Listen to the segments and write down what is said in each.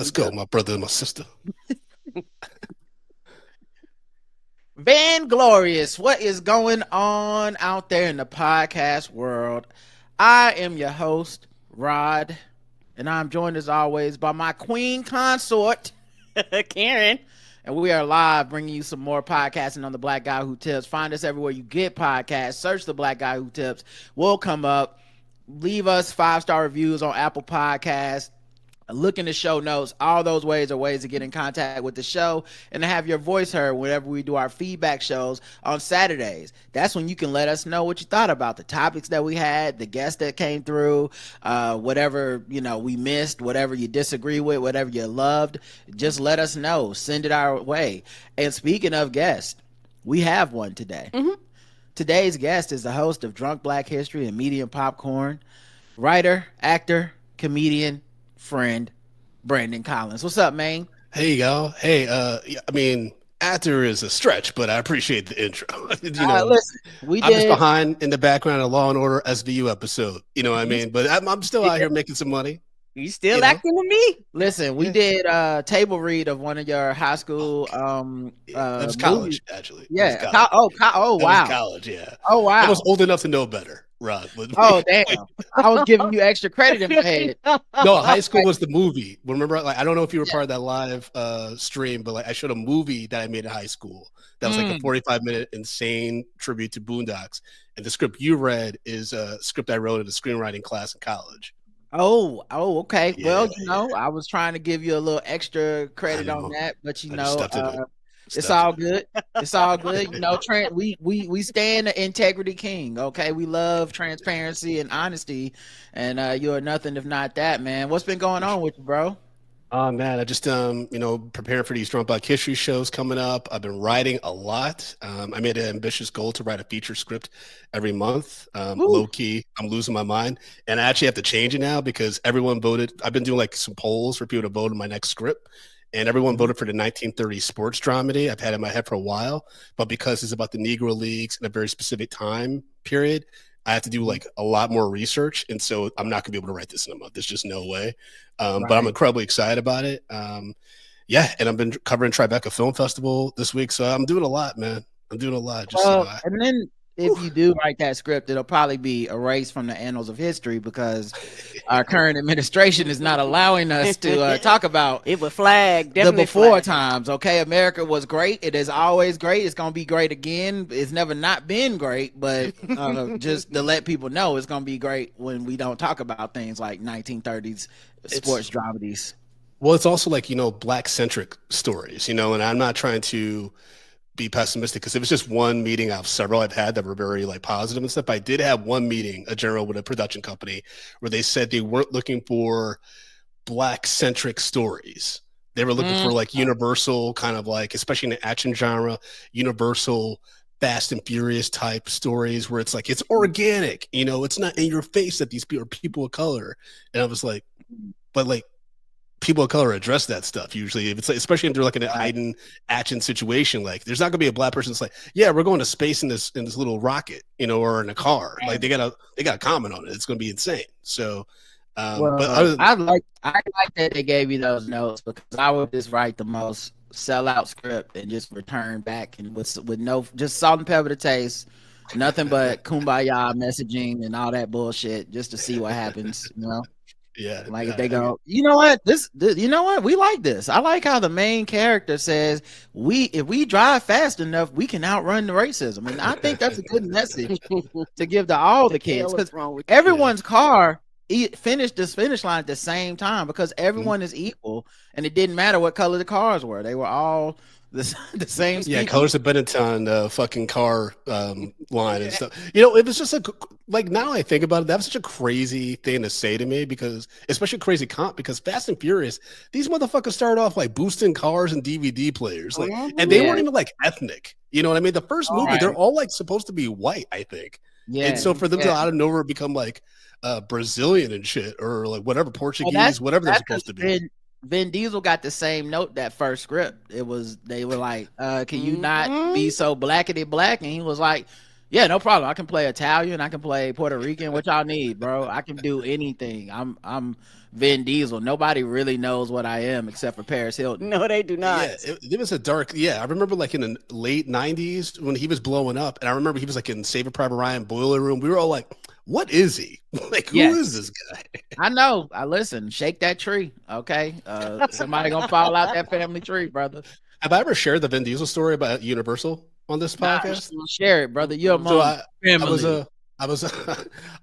Let's go, my brother and my sister. Vanglorious, what is going on out there in the podcast world? I am your host, Rod, and I'm joined as always by my queen consort, Karen. And we are live bringing you some more podcasting on the Black Guy Who Tips. Find us everywhere you get podcasts. Search the Black Guy Who Tips. We'll come up. Leave us 5-star reviews on Apple Podcasts. Look in the show notes. All those ways are ways to get in contact with the show and to have your voice heard whenever we do our feedback shows on Saturdays. That's when you can let us know what you thought about the topics that we had, the guests that came through, whatever we missed, whatever you disagree with, whatever you loved. Just let us know. Send it our way. And speaking of guests, we have one today. Today's guest is the host of Drunk Black History and Medium Popcorn, writer, actor, comedian, friend Brandon Collins. What's up, man? Hey, y'all. Hey, I mean, actor is a stretch, but I appreciate the intro. Listen, I'm just behind in the background of Law and Order SVU episode. You know what I mean? But I'm still out here making some money. You still acting with me? Listen, we did a table read of one of your high school it was college, movies. actually. Yeah. College. Oh, wow. College, yeah. Oh, wow. I was old enough to know better, Rod. Oh, damn. I was giving you extra credit in my head. No, high school was the movie. Remember, I don't know if you were part of that live stream, but I showed a movie that I made in high school. That was like a 45-minute insane tribute to Boondocks. And the script you read is a script I wrote in a screenwriting class in college. Oh, okay. Yeah, well, I was trying to give you a little extra credit on that, but it's all good. It's all good. We stand the integrity king. Okay, we love transparency and honesty, and you're nothing if not that, man. What's been going on with you, bro? Oh man, I just preparing for these Drunk Black History shows coming up. I've been writing a lot. I made an ambitious goal to write a feature script every month. Low key, I'm losing my mind, and I actually have to change it now because everyone voted. I've been doing like some polls for people to vote on my next script, and everyone voted for the 1930s sports dramedy I've had in my head for a while. But because it's about the Negro Leagues in a very specific time period, I have to do like a lot more research, and so I'm not gonna be able to write this in a month. There's just no way. But I'm incredibly excited about it. And I've been covering Tribeca Film Festival this week, so I'm doing a lot, man. I'm doing a lot. And then if you do write that script, it'll probably be erased from the annals of history because our current administration is not allowing us to talk about it. Would flag the before times. Okay, America was great. It is always great. It's gonna be great again. It's never not been great, but just to let people know, it's gonna be great when we don't talk about things like 1930s sports dramedies. Well, it's also like Black centric stories, and I'm not trying to be pessimistic because it was just one meeting out of several I've had that were very like positive and stuff. I did have one meeting, a general with a production company, where they said they weren't looking for Black centric stories. They were looking for like universal kind of like, especially in the action genre, universal Fast and Furious type stories where it's like it's organic, it's not in your face that these people are people of color. And I was like, but like people of color address that stuff usually. If it's like, especially if they're like in an heightened action situation, like there's not gonna be a Black person that's like, yeah, we're going to space in this little rocket, or in a car. Like they gotta comment on it. It's gonna be insane. So I like that they gave you those notes because I would just write the most sellout script and just return back and with no just salt and pepper to taste, nothing but kumbaya messaging and all that bullshit just to see what happens. Yeah, like if they go, you know what, we like this. I like how the main character says if we drive fast enough, we can outrun the racism, and I think that's a good message to give to all the kids because everyone's car finished this finish line at the same time because everyone is equal, and it didn't matter what color the cars were; they were all the same. Yeah, colors of Benetton, fucking car line and stuff. It was just like now I think about it, that was such a crazy thing to say to me because, especially crazy comp, because Fast and Furious, these motherfuckers started off like boosting cars and DVD players, like, and they weren't even like ethnic. You know what I mean? The first movie, they're all like supposed to be white, I think. Yeah. And so for them to out of nowhere become like Brazilian and shit, or like whatever, Portuguese, whatever they're supposed to be. Vin Diesel got the same note that first script. They were like, can you not be so blackety black? And he was like, Yeah, no problem. I can play Italian. I can play Puerto Rican. What y'all need, bro? I can do anything. I'm Vin Diesel. Nobody really knows what I am except for Paris Hilton. No, they do not. Yeah, it was a dark. Yeah, I remember like in the late '90s when he was blowing up, and I remember he was like in Saving Private Ryan Boiler Room. We were all like, "What is he? Like, who is this guy?" I know. I listen. Shake that tree, okay? Somebody gonna fall out that family tree, brother. Have I ever shared the Vin Diesel story about Universal on this podcast? Share it, brother. You're among family. I was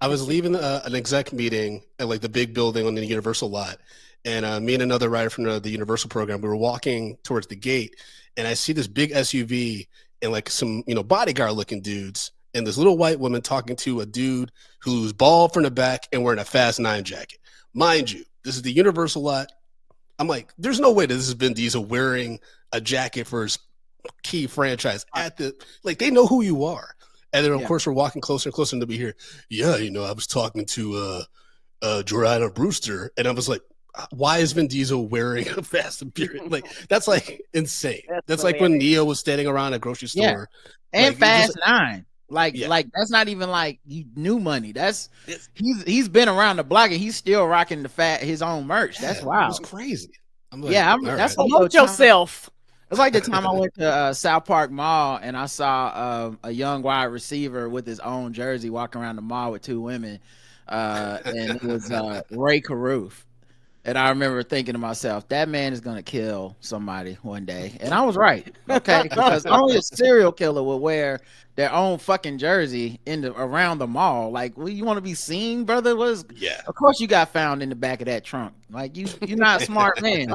I was leaving an exec meeting at like the big building on the Universal lot, and me and another writer from the Universal program, we were walking towards the gate, and I see this big SUV and like some bodyguard looking dudes, and this little white woman talking to a dude who's bald from the back and wearing a Fast 9 jacket. Mind you, this is the Universal lot. I'm like, there's no way that this is Vin Diesel wearing a jacket for his key franchise at the like they know who you are. And then of course we're walking closer and closer and to be here. Yeah, I was talking to Jordana Brewster, and I was like, why is Vin Diesel wearing a Fast and Furious? Like that's like insane. That's like when Neo was standing around a grocery store. And like, Fast 9. Like that's not even like new money. That's he's been around the block and he's still rocking his own merch. That's wild. It's crazy. I'm like, that's promote yourself. It's like the time I went to South Park Mall and I saw a young wide receiver with his own jersey walking around the mall with two women, and it was Ray Caruth. And I remember thinking to myself, that man is gonna kill somebody one day, and I was right. Okay, because only a serial killer would wear their own fucking jersey around the mall. Like, well, you want to be seen, brother? Of course you got found in the back of that trunk. Like you're not a smart man.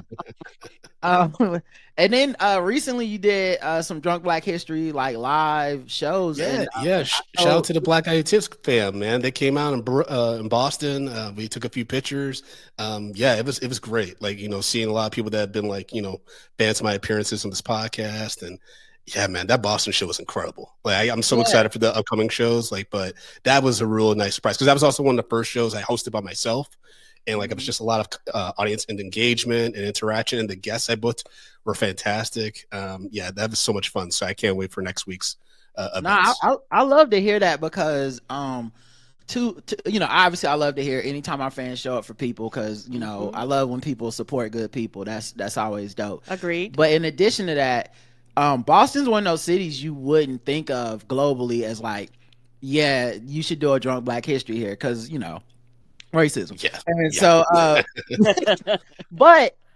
And then recently you did some Drunk Black History like live shows. Shout out to the Black Eye Tips fam, man. They came out in Boston. We took a few pictures. It was great. Like seeing a lot of people that have been like fans of my appearances on this podcast, and yeah, man, that Boston show was incredible. Like I'm so excited for the upcoming shows. Like, but that was a real nice surprise because that was also one of the first shows I hosted by myself. And like it was just a lot of audience and engagement and interaction, and the guests I booked were fantastic. That was so much fun. So I can't wait for next week's events. I love to hear that because obviously I love to hear anytime our fans show up for people because I love when people support good people. That's always dope. Agreed. But in addition to that, Boston's one of those cities you wouldn't think of globally as like, yeah, you should do a Drunk Black History here because racism. Yeah. And so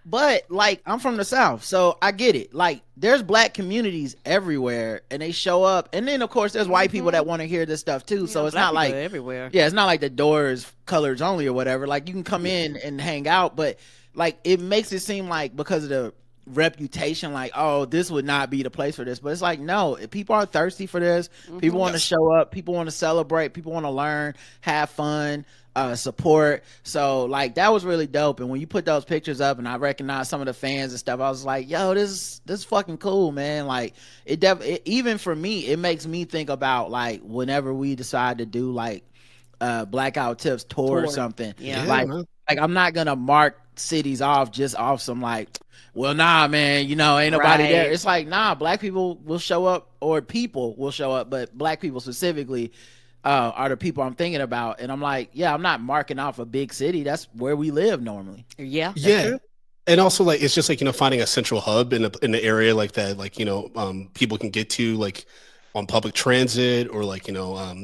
but like I'm from the South, so I get it. Like there's black communities everywhere and they show up, and then of course there's white people that want to hear this stuff too. So it's not like everywhere. Yeah, it's not like the doors colors only or whatever. Like you can come in and hang out, but like it makes it seem like because of the reputation, like, oh, this would not be the place for this. But it's like, no, people are thirsty for this. People want to show up, people want to celebrate, people want to learn, have fun, support. So like that was really dope. And when you put those pictures up and I recognized some of the fans and stuff, I was like, yo, this fucking cool, man. Like it even for me, it makes me think about like whenever we decide to do like Blackout Tips tour or something. Like I'm not gonna mark cities off just off some like, well, nah, man, ain't nobody there. It's like, nah, black people will show up, or people will show up, but black people specifically are the people I'm thinking about. And I'm like, yeah, I'm not marking off a big city. That's where we live normally. Yeah. True. And also like, it's just like, finding a central hub in the area like that, like, people can get to like on public transit or like,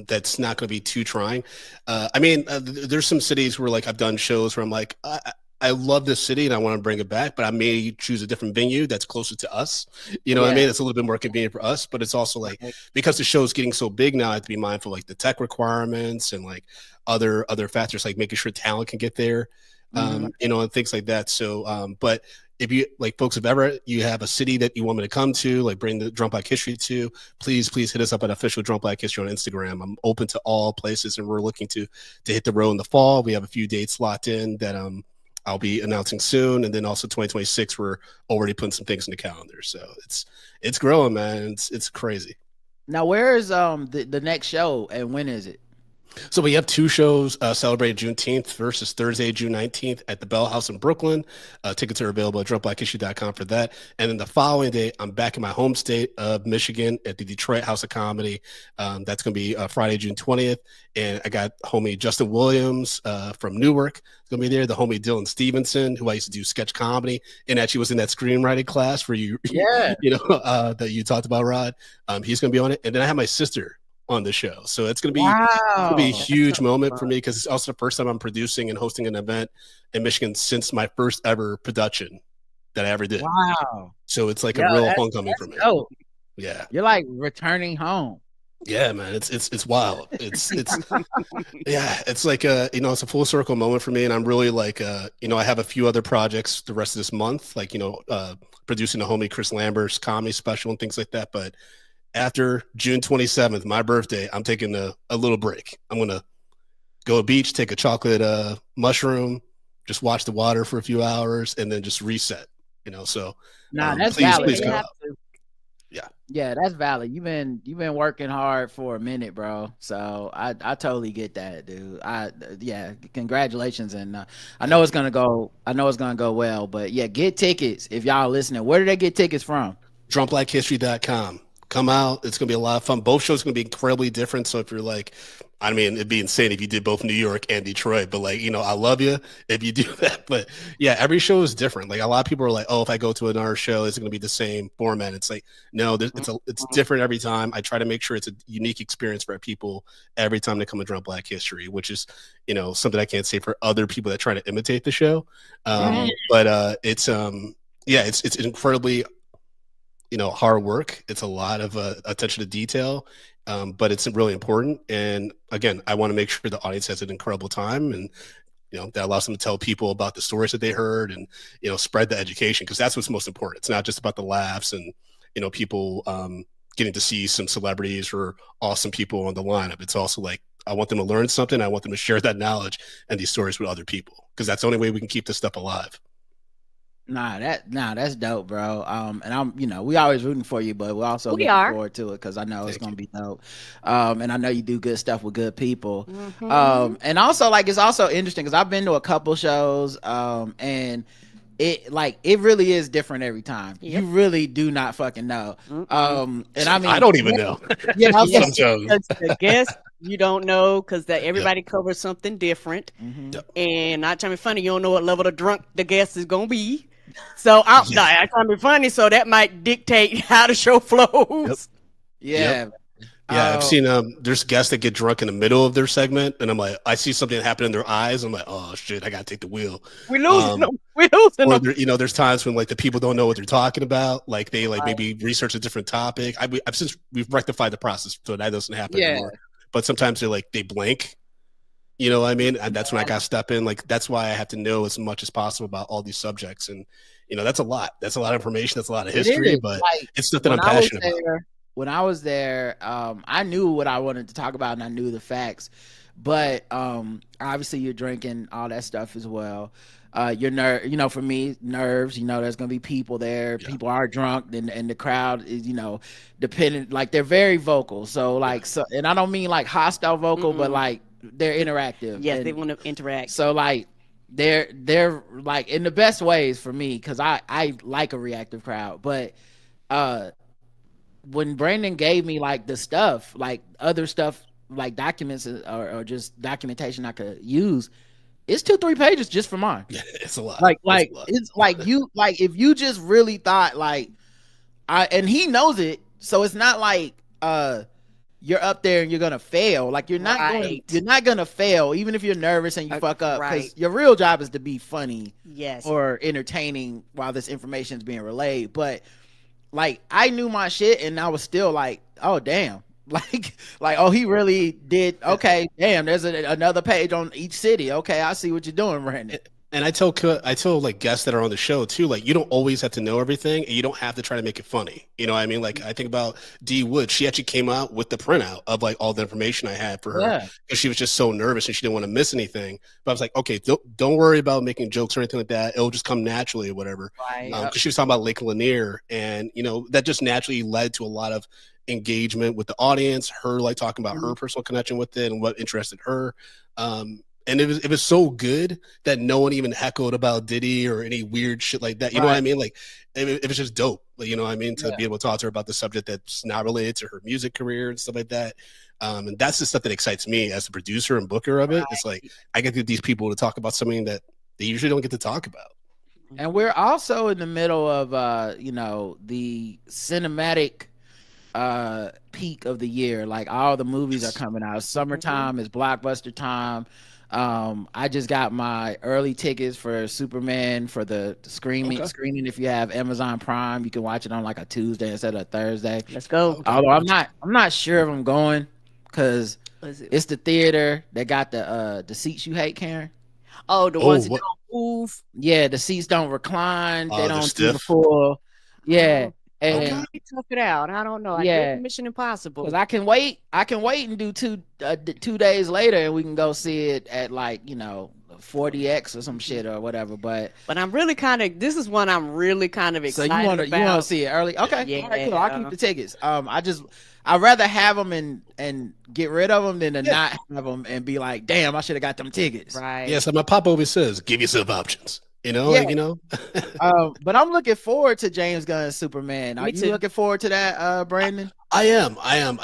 that's not going to be too trying. There's some cities where like I've done shows where I'm like, I love this city and I want to bring it back, but I may choose a different venue that's closer to us. What I mean? It's a little bit more convenient for us, but it's also like, because the show is getting so big now, I have to be mindful of like the tech requirements and like other factors, like making sure talent can get there, and things like that. So, but if you like folks, if you have a city that you want me to come to, like bring the Drunk Black History to, please hit us up at official Drunk Black History on Instagram. I'm open to all places and we're looking to hit the road in the fall. We have a few dates locked in that, I'll be announcing soon, and then also 2026. We're already putting some things in the calendar, so it's growing, man. It's crazy. Now, where is the next show, and when is it? So we have two shows celebrating Juneteenth. First is Thursday, June 19th at the Bell House in Brooklyn. Tickets are available at drunkblackissue.com for that. And then the following day, I'm back in my home state of Michigan at the Detroit House of Comedy. That's going to be Friday, June 20th. And I got homie Justin Williams from Newark. It's going to be there. The homie Dylan Stevenson, who I used to do sketch comedy and actually was in that screenwriting class where you know, that you talked about, Rod. He's going to be on it. And then I have my sister on the show. So it's going to be, a huge moment for me because it's also the first time I'm producing and hosting an event in Michigan since my first ever production that I ever did. Wow. So it's like a real homecoming for me. Dope. Yeah. You're like returning home. Yeah, man. It's wild. It's yeah, it's like you know, it's a full circle moment for me. And I'm really like you know, I have a few other projects the rest of this month, like, you know, producing the homie Chris Lambert's comedy special and things like that. But after June 27th, my birthday, I'm taking a little break. I'm going to go to the beach, take a chocolate mushroom, just watch the water for a few hours, and then just reset, you know? So that's please, valid. please come out. Yeah, that's valid. You've been working hard for a minute, bro. So I totally get that, dude. Congratulations. And I know it's going to go well, but yeah, get tickets if y'all listening. Where do they get tickets from? drunkblackhistory.com. Come out. It's going to be a lot of fun. Both shows are going to be incredibly different. So if you're like, I mean, it'd be insane if you did both New York and Detroit, but like, you know, I love you if you do that. But yeah, every show is different. Like a lot of people are like, oh, if I go to another show, it's going to be the same format. It's like, no, it's different every time. I try to make sure it's a unique experience for people every time they come to Drunk Black History, which is, you know, something I can't say for other people that try to imitate the show. But it's incredibly, you know, hard work. It's a lot of attention to detail, but it's really important. And again, I want to make sure the audience has an incredible time, and you know, that allows them to tell people about the stories that they heard, and you know, spread the education, because that's what's most important. It's not just about the laughs and you know, people getting to see some celebrities or awesome people on the lineup. It's also like, I want them to learn something. I want them to share that knowledge and these stories with other people, because that's the only way we can keep this stuff alive. That's dope, bro. And I'm, you know, we always rooting for you, but we're also looking forward to it because I know it's gonna be dope. And I know you do good stuff with good people. And also, like, it's also interesting because I've been to a couple shows, and it really is different every time. You really do not fucking know. And I mean, I don't even know. You know, the guest, you don't know, because everybody covers something different. And not trying to be funny, you don't know what level of drunk the guest is gonna be. So I'm not trying to be funny, so that might dictate how the show flows. Yeah, I've seen there's guests that get drunk in the middle of their segment, and I'm like, I see something happen in their eyes. I'm like, oh shit, I gotta take the wheel. We're losing them. We're losing them. You know, there's times when like the people don't know what they're talking about. Like they maybe research a different topic. I've since we've rectified the process, so that doesn't happen anymore. But sometimes they blank. You know what I mean? And that's when I got to step in. Like, that's why I have to know as much as possible about all these subjects. And, you know, that's a lot. That's a lot of information. That's a lot of history, but it's stuff that I'm passionate about. When I was there, I knew what I wanted to talk about and I knew the facts. But obviously you're drinking, all that stuff as well. You know, for me, nerves, you know, there's going to be people there. Yeah. People are drunk, and the crowd is, you know, dependent. Like, they're very vocal. So, like, and I don't mean like hostile vocal, but like, they're interactive. Yes, they want to interact. So like they're like in the best ways for me, because I like a reactive crowd. But when Brandon gave me like the stuff, like other stuff, like documents or just documentation I could use, it's 2-3 pages just for mine. Yeah, it's a lot. It's like you, like, if you just really thought like and he knows it, so it's not like you're up there and you're gonna fail. Like, you're not gonna fail, even if you're nervous and you fuck up, because your real job is to be funny, or entertaining while this information is being relayed. But like, I knew my shit, and I was still like, oh damn, like oh, he really did. Okay, damn, there's another page on each city. Okay, I see what you're doing, Brandon. And I tell like guests that are on the show too, like, you don't always have to know everything, and you don't have to try to make it funny. You know what I mean? Like, I think about Dee Wood. She actually came out with the printout of like all the information I had for her, because she was just so nervous and she didn't want to miss anything. But I was like, okay, don't worry about making jokes or anything like that. It'll just come naturally or whatever. Because she was talking about Lake Lanier, and you know, that just naturally led to a lot of engagement with the audience, her like talking about her personal connection with it and what interested her. And it was so good that no one even heckled about Diddy or any weird shit like that. You know what I mean? Like it was just dope. Like, you know what I mean? To be able to talk to her about the subject that's not related to her music career and stuff like that. And that's the stuff that excites me as the producer and booker of it. It's like I get these people to talk about something that they usually don't get to talk about. And we're also in the middle of the cinematic peak of the year. Like all the movies are coming out. Summertime is blockbuster time. I just got my early tickets for Superman for the screening. If you have Amazon Prime, you can watch it on like a Tuesday instead of a Thursday. Let's go. Although I'm not sure if I'm going because it's the theater that got the seats you hate, Karen. Oh, the ones that don't move. Yeah, the seats don't recline. They don't do the full. Yeah. And tough it out. I don't know. I did Mission Impossible. Because I can wait and do 2 days later, and we can go see it at 4DX or some shit or whatever. But I'm really this is one I'm really kind of excited about. So you want to see it early? Okay, yeah. All right, cool. I'll keep the tickets. I'd rather have them and get rid of them than to not have them and be like, damn, I should have got them tickets. Right. Yeah. So my pop always says, give yourself options. But I'm looking forward to James Gunn's Superman. Are you looking forward to that, Brandon? I am. I'm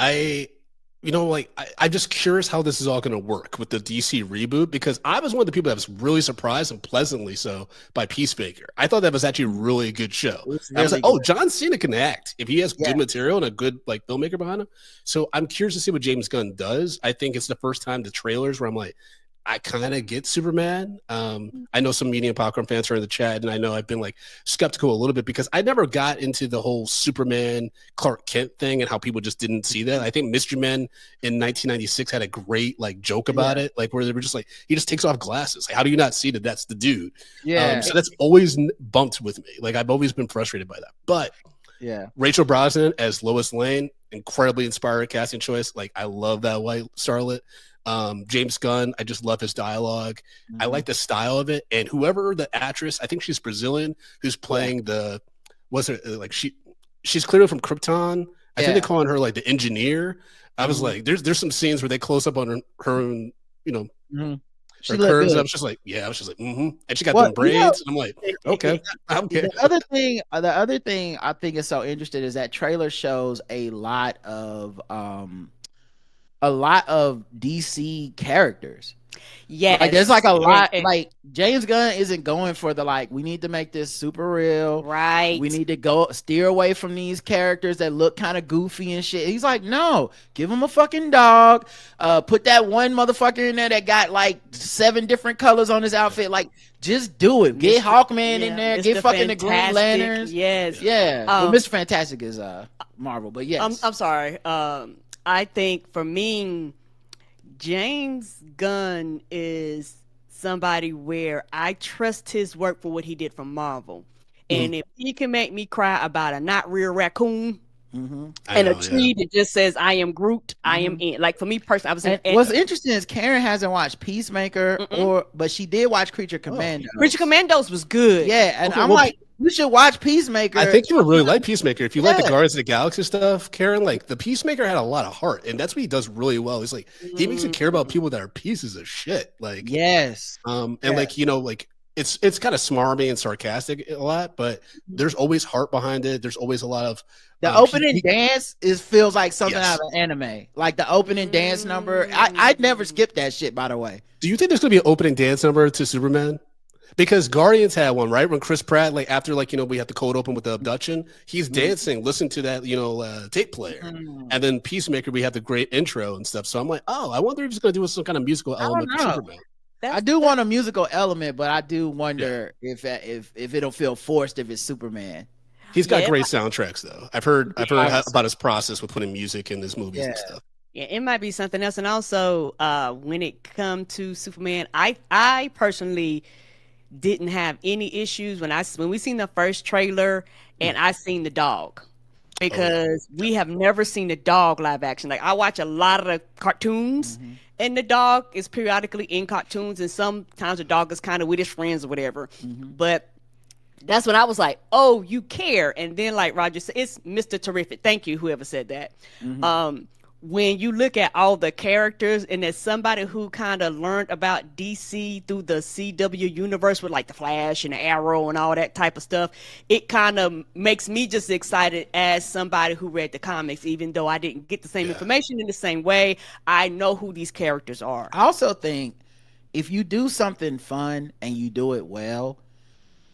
just curious how this is all going to work with the DC reboot, because I was one of the people that was really surprised and pleasantly so by Peacemaker. I thought that was actually a really good show. I was like, oh, John Cena can act if he has good material and a good filmmaker behind him. So I'm curious to see what James Gunn does. I think it's the first time the trailers where I'm like, I kind of get Superman. I know some Medium Popcorn fans are in the chat, and I know I've been skeptical a little bit because I never got into the whole Superman Clark Kent thing and how people just didn't see that. I think Mystery Men in 1996 had a great joke about it, where they were just he just takes off glasses. How do you not see that that's the dude? Yeah. So that's always bumped with me. I've always been frustrated by that. But Rachel Brosnahan as Lois Lane, incredibly inspired casting choice. I love that white starlet. James Gunn, I just love his dialogue. I like the style of it, and whoever the actress, I think she's Brazilian, who's playing she's clearly from Krypton. I think they're calling her the engineer. I was like, there's some scenes where they close up on her and her curves. I was just like, and she got them braids. And I'm like, okay, I'm okay. The other thing I think is so interesting is that trailer shows a lot of DC characters. Yeah, there's a lot. James Gunn isn't going for the we need to make this super real. Right. We need to steer away from these characters that look kind of goofy and shit. He's like, no, give him a fucking dog. Put that one motherfucker in there that got 7 different colors on his outfit. Just do it. Get Hawkman in there. Get fucking the Green Lanterns. Yes. Yeah. Mr. Fantastic is Marvel, but yes. I'm sorry. I think for me, James Gunn is somebody where I trust his work for what he did for Marvel. And if he can make me cry about a not real raccoon and a tree that just says, I am Groot, I am in. For me personally, I was in. What's interesting is Karen hasn't watched Peacemaker, but she did watch Creature Commandos. Creature Commandos was good. Yeah, and I'm you should watch Peacemaker. I think you would really like Peacemaker. If you like the Guardians of the Galaxy stuff, Karen, the Peacemaker had a lot of heart, and that's what he does really well. He's he makes you care about people that are pieces of shit. It's kind of smarmy and sarcastic a lot, but there's always heart behind it. There's always a lot of the opening dance feels like something out of an anime. The opening dance number. I'd never skip that shit, by the way. Do you think there's gonna be an opening dance number to Superman? Because Guardians had one, right? When Chris Pratt, after we had the cold open with the abduction, he's dancing, listening to that, tape player. And then Peacemaker, we have the great intro and stuff. So I'm like, oh, I wonder if he's going to do some kind of musical element for Superman. I do want a musical element, but I do wonder if it'll feel forced if it's Superman. He's got great soundtracks, though. I've heard about his process with putting music in his movies and stuff. Yeah, it might be something else. And also, when it comes to Superman, I personally didn't have any issues when we seen the first trailer and I seen the dog, because we have never seen the dog live action. I watch a lot of the cartoons and the dog is periodically in cartoons, and sometimes the dog is kind of with his friends or whatever. But That's when I was like, oh, you care. And then, like Roger said, it's Mr. Terrific. Thank you, whoever said that. When you look at all the characters, and as somebody who kind of learned about DC through the CW universe with like the Flash and the Arrow and all that type of stuff, it kind of makes me just excited as somebody who read the comics, even though I didn't get the same information in the same way. I know who these characters are. I also think if you do something fun and you do it well,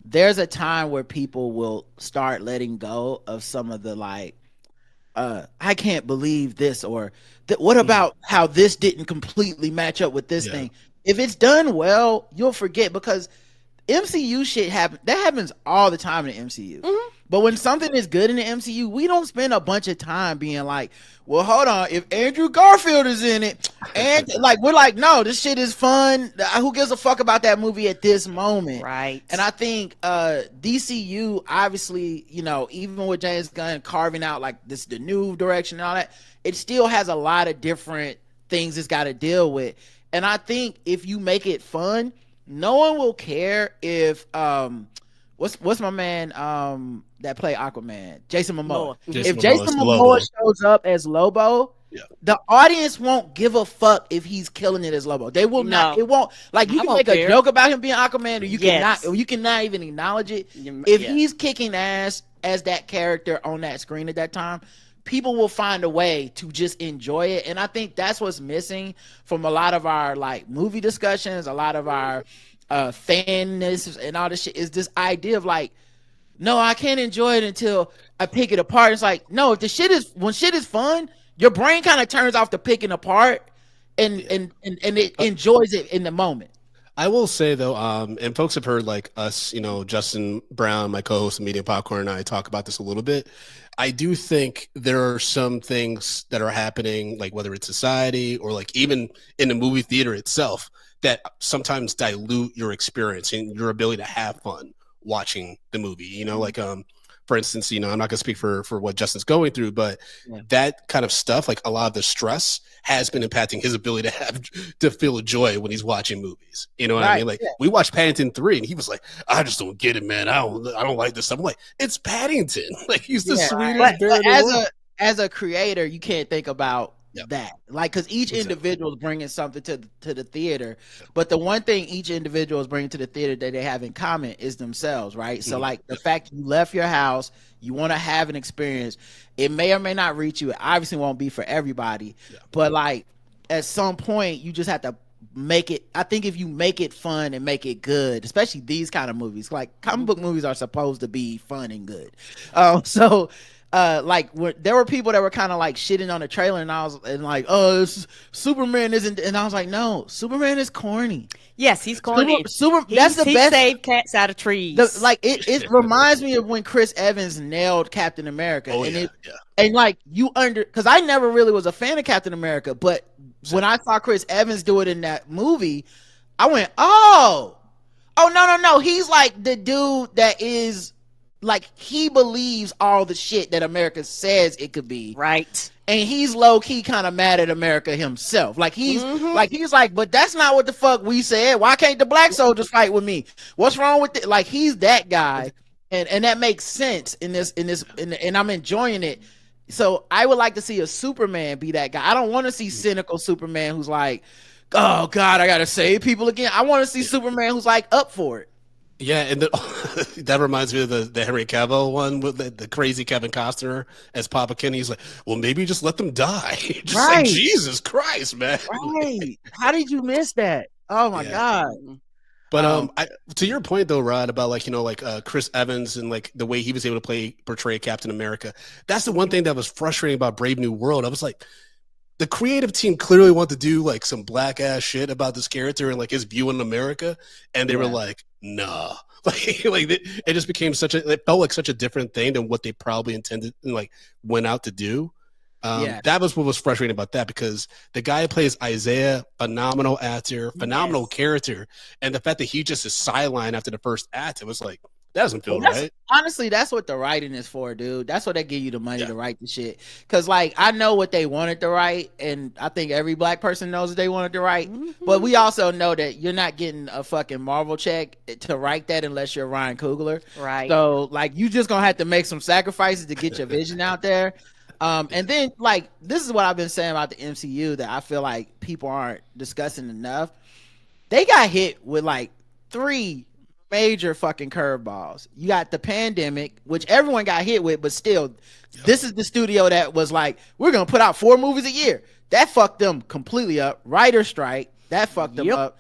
there's a time where people will start letting go of some of the like, I can't believe this, or what about how this didn't completely match up with this thing? If it's done well, you'll forget, because MCU shit happens all the time in the MCU. But when something is good in the MCU, we don't spend a bunch of time being like, well, hold on, if Andrew Garfield is in it, and like, we're like, no, this shit is fun. Who gives a fuck about that movie at this moment? Right. And I think DCU, obviously, you know, even with James Gunn carving out like this, the new direction and all that, it still has a lot of different things it's got to deal with. And I think if you make it fun, no one will care if what's my man that play Aquaman, Jason Momoa. If Jason Momoa shows up as Lobo, the audience won't give a fuck if he's killing it as Lobo. They will not. It won't, like, you can make a joke about him being Aquaman, or you cannot, or you cannot even acknowledge it. If he's kicking ass as that character on that screen at that time, people will find a way to just enjoy it. And I think that's what's missing from a lot of our like movie discussions, a lot of our fanness and all this shit, is this idea of like, no, I can't enjoy it until I pick it apart. It's like, no, if when shit is fun, your brain kind of turns off the picking apart and it enjoys it in the moment. I will say though, and folks have heard like us, you know, Justin Brown, my co-host of Media Popcorn, and I talk about this a little bit. I do think there are some things that are happening, like whether it's society or like even in the movie theater itself, that sometimes dilute your experience and your ability to have fun watching the movie. You know, like for instance, you know, I'm not gonna speak for what Justin's going through, but that kind of stuff, like a lot of the stress has been impacting his ability to feel joy when he's watching movies. You know what I mean? Like we watched Paddington 3 and he was like, I just don't get it, man. I don't like this stuff. I'm like, it's Paddington. Like he's the sweetest bear in the world. As a creator, you can't think about that, like, because each individual is bringing something to the theater, but the one thing each individual is bringing to the theater that they have in common is themselves, right? So like the fact you left your house, you want to have an experience, it may or may not reach you. It obviously won't be for everybody, but like at some point you just have to make it. I think if you make it fun and make it good, especially these kind of movies, like comic book movies are supposed to be fun and good, so like there were people that were kind of like shitting on the trailer, and I was like, oh, Superman isn't, and I was like, no, Superman is corny. Yes, he's corny. That's the best. Saved cats out of trees. It reminds me of when Chris Evans nailed Captain America. And like because I never really was a fan of Captain America, but when I saw Chris Evans do it in that movie, I went, oh no, he's like the dude that is like, he believes all the shit that America says it could be. Right. And he's low key kind of mad at America himself. Like he's like, but that's not what the fuck we said. Why can't the black soldiers fight with me? What's wrong with it? Like, he's that guy. And that makes sense and I'm enjoying it. So I would like to see a Superman be that guy. I don't want to see cynical Superman who's like, oh God, I gotta save people again. I want to see Superman who's like up for it. Yeah, and that reminds me of the Henry Cavill one with the crazy Kevin Costner as Papa Kenny. He's like, well, maybe just let them die. Just like, Jesus Christ, man. Right. How did you miss that? Oh my God. But to your point though, Rod, about like, you know, like Chris Evans and like the way he was able to portray Captain America. That's the one thing that was frustrating about Brave New World. I was like, the creative team clearly wanted to do like some black ass shit about this character and like his view on America, and they were like, nah. Like it just became it felt like such a different thing than what they probably intended and like went out to do. That was what was frustrating about that, because the guy who plays Isaiah, phenomenal actor, phenomenal character, and the fact that he just is sidelined after the first act, it was like, That doesn't feel right. Honestly, that's what the writing is for, dude. That's what they give you the money to write the shit. Because, like, I know what they wanted to write, and I think every black person knows what they wanted to write. But we also know that you're not getting a fucking Marvel check to write that unless you're Ryan Coogler. Right. So, like, you just gonna have to make some sacrifices to get your vision out there. And then, like, this is what I've been saying about the MCU that I feel like people aren't discussing enough. They got hit with like 3 major fucking curveballs. You got the pandemic, which everyone got hit with, but still, this is the studio that was like, we're gonna put out 4 movies a year. That fucked them completely up. Writer strike, that fucked them up.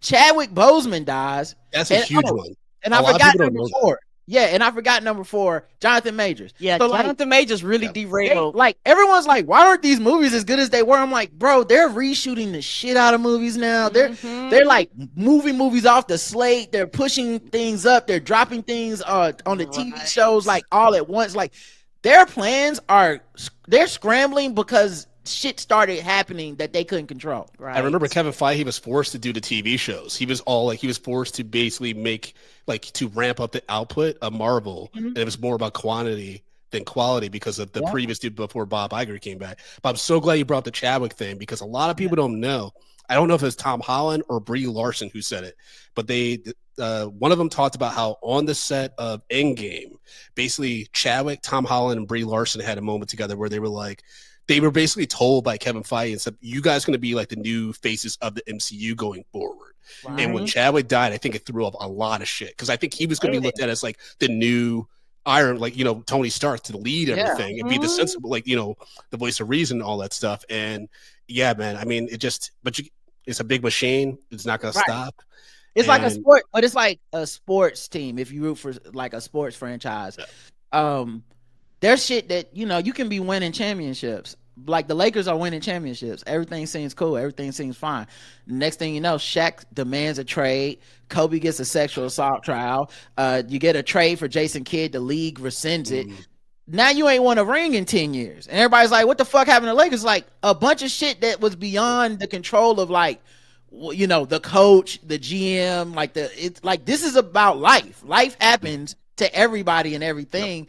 Chadwick Boseman dies. That's a huge one. And I forgot number 4. Yeah, and I forgot number 4, Jonathan Majors. Yeah, so Jonathan Majors really derailed. Like, everyone's like, why aren't these movies as good as they were? I'm like, bro, they're reshooting the shit out of movies now. They're like moving movies off the slate. They're pushing things up. They're dropping things on the TV shows like all at once. Like, their plans they're scrambling because shit started happening that they couldn't control. Right. I remember Kevin Feige was forced to do the TV shows. He was forced to basically to ramp up the output of Marvel, and it was more about quantity than quality because of the previous dude before Bob Iger came back. But I'm so glad you brought the Chadwick thing because a lot of people don't know. I don't know if it's Tom Holland or Brie Larson who said it, but one of them talked about how on the set of Endgame, basically Chadwick, Tom Holland, and Brie Larson had a moment together where they were basically told by Kevin Feige and said, you guys are going to be like the new faces of the MCU going forward. Right. And when Chadwick died, I think it threw up a lot of shit because I think he was going to be looked at as like the new Iron, like, Tony Stark to lead everything and be the sensible, like, the voice of reason, all that stuff. And yeah, man, I mean, it's a big machine. It's not going to stop. It's like a sport, but it's like a sports team. If you root for like a sports franchise, there's shit that, you can be winning championships. Like the Lakers are winning championships. Everything seems cool. Everything seems fine. Next thing you know, Shaq demands a trade. Kobe gets a sexual assault trial. You get a trade for Jason Kidd. The league rescinds it. Now you ain't won a ring in 10 years. And everybody's like, what the fuck happened to the Lakers? Like a bunch of shit that was beyond the control of like, the coach, the GM, it's like, this is about life. Life happens to everybody and everything.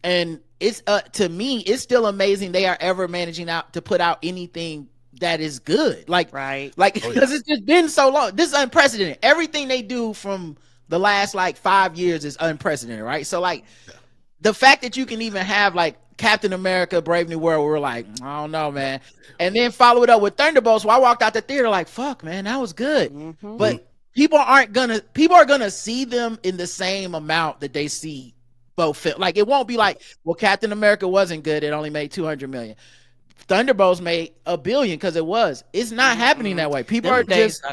And it's to me, it's still amazing they are ever managing to put out anything that is good. Because it's just been so long. This is unprecedented. Everything they do from the last 5 years is unprecedented, right? So the fact that you can even have Captain America, Brave New World, we're like, I don't know, man. And then follow it up with Thunderbolts. So I walked out the theater like, fuck, man, that was good. But people are gonna see them in the same amount that they see both film. Like, it won't be like, well, Captain America wasn't good, it only made 200 million. Thunderbolts made $1 billion because it was. It's not happening that way. People are just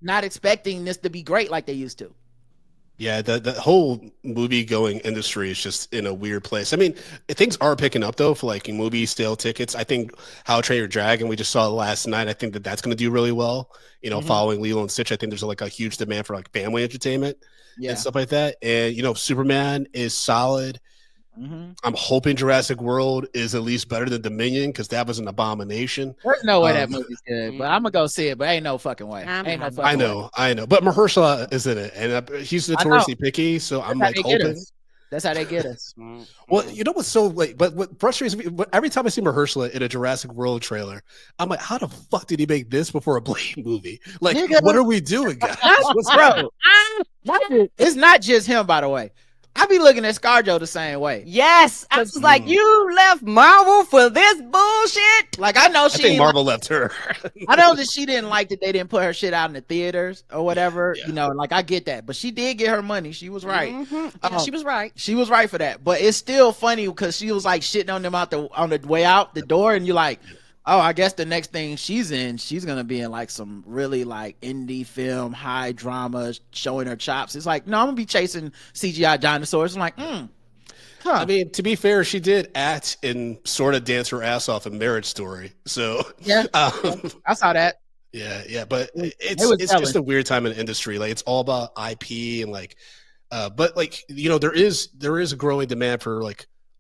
not expecting this to be great like they used to. Yeah, the whole movie going industry is just in a weird place. I mean, things are picking up though for movie sale tickets. I think How to Train Your Dragon, we just saw last night. I think that's going to do really well. Following Lilo and Stitch, I think there's a huge demand for family entertainment and stuff like that. And Superman is solid. I'm hoping Jurassic World is at least better than Dominion because that was an abomination. There's no way that movie's good, but I'm gonna go see it. But ain't no fucking way. I know. But Mahershala is in it, and he's notoriously picky. So I'm hoping. That's how they get us. Well, you know what's so but what frustrates me, every time I see Mahershala in a Jurassic World trailer, I'm like, how the fuck did he make this before a Blade movie? What are we doing, guys? Bro, it's not just him, by the way. I be looking at ScarJo the same way. Yes, I was like, you left Marvel for this bullshit. I know I think Marvel left her. I know that she didn't like that they didn't put her shit out in the theaters or whatever. Yeah. I get that, but she did get her money. She was right. Yeah, she was right. She was right for that. But it's still funny because she was shitting on them on the way out the door, and you're like, oh, I guess the next thing she's gonna be in some really indie film, high drama, showing her chops. It's no, I'm gonna be chasing CGI dinosaurs. I'm like, I mean, to be fair, she did act and sort of dance her ass off in Marriage Story. So yeah, I saw that. Yeah, but it's just a weird time in the industry. It's all about IP and but there is a growing demand for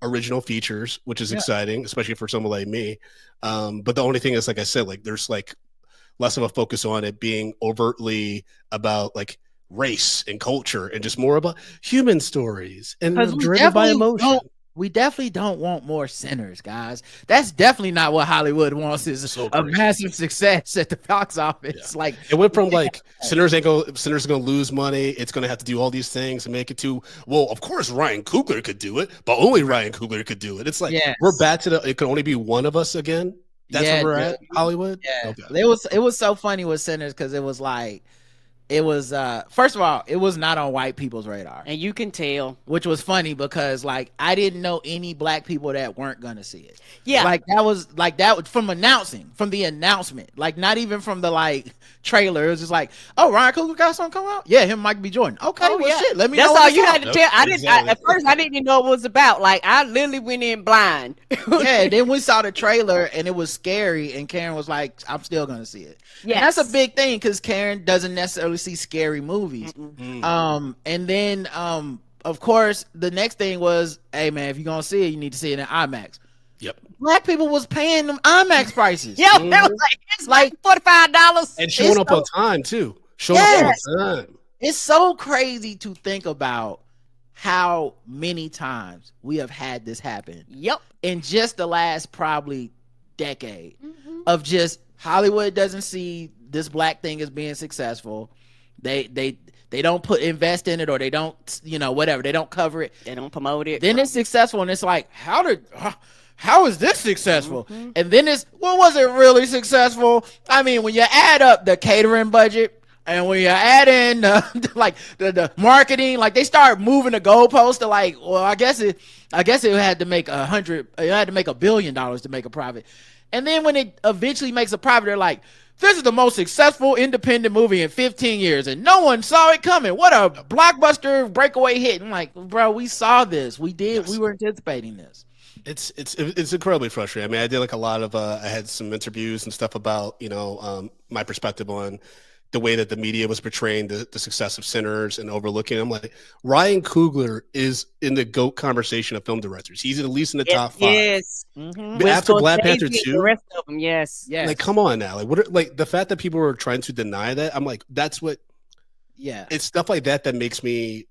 original features, which is exciting, especially for someone like me. But the only thing is, like I said, there's less of a focus on it being overtly about race and culture and just more about human stories and Because driven by emotion. We definitely don't want more sinners, guys. That's definitely not what Hollywood wants. Is So a crazy. massive success at the box office. Like It went from like sinners are gonna lose money. It's gonna have to do all these things and make it to, well, of course Ryan Coogler could do it, but only Ryan Coogler could do it. It's like we're back to it can only be one of us again. That's where we're at, Hollywood. Yeah, okay. It was so funny with Sinners because it was like, it was first of all, it was not on white people's radar, and you can tell, which was funny because like I didn't know any black people that weren't gonna see it. Yeah, like that was from the announcement, like not even from the like trailer. It was just like, oh, Ryan Coogler got something come out. Yeah, him and Michael B. Jordan. Okay, shit. Let me. That's know all you had to tell. Exactly. At first I didn't even know what it was about. Like I literally went in blind. Yeah, then we saw the trailer and it was scary, and Karen was like, "I'm still gonna see it." Yeah, that's a big thing because Karen doesn't necessarily see scary movies. And then of course the next thing was, hey man, if you're gonna see it, you need to see it in IMAX. Yep. Black people was paying them IMAX prices. Yeah, that was like, it's like $45 and showing up on time too. Showing up on time. It's so crazy to think about how many times we have had this happen. Yep. In just the last probably decade of just Hollywood doesn't see this black thing as being successful. They don't invest in it, or they don't, whatever. They don't cover it. They don't promote it. Then it's successful, and it's like, how is this successful? And then was it really successful? I mean, when you add up the catering budget and when you add in the marketing, like they start moving the goalpost to like, well, I guess it had to make $1 billion to make a profit. And then when it eventually makes a profit, they're like, this is the most successful independent movie in 15 years, and no one saw it coming. What a blockbuster breakaway hit. I'm like, bro, we saw this. We did. Yes. We were anticipating this. It's incredibly frustrating. I mean, I did like a lot of I had some interviews and stuff about my perspective on the way that the media was portraying the success of Sinners and overlooking. I'm like, Ryan Coogler is in the GOAT conversation of film directors. He's at least in the top 5. Yes. After Black Panther 2, the rest of them, yes. Like, come on now. Like, the fact that people were trying to deny that, I'm like, that's what. Yeah. It's stuff like that makes me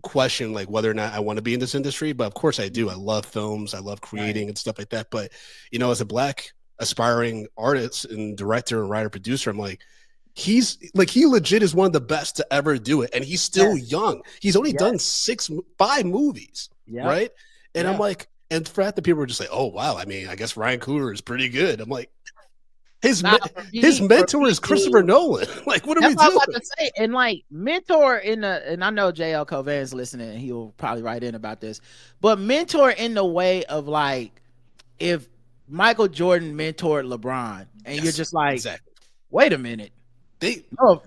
question like whether or not I want to be in this industry. But of course I do. I love films. I love creating and stuff like that. But as a black aspiring artist and director and writer producer, I'm like, he legit is one of the best to ever do it, and he's still young. He's only done 5 movies, right? And I'm like, and for that, the people were just like, oh wow, I mean, I guess Ryan Coogler is pretty good. I'm like, his mentor is Christopher Nolan. Like, what are we doing? I'm about to say, and like mentor and I know JL Covan is listening, and he'll probably write in about this, but mentor in the way of like, if Michael Jordan mentored LeBron, and you're just like, wait a minute.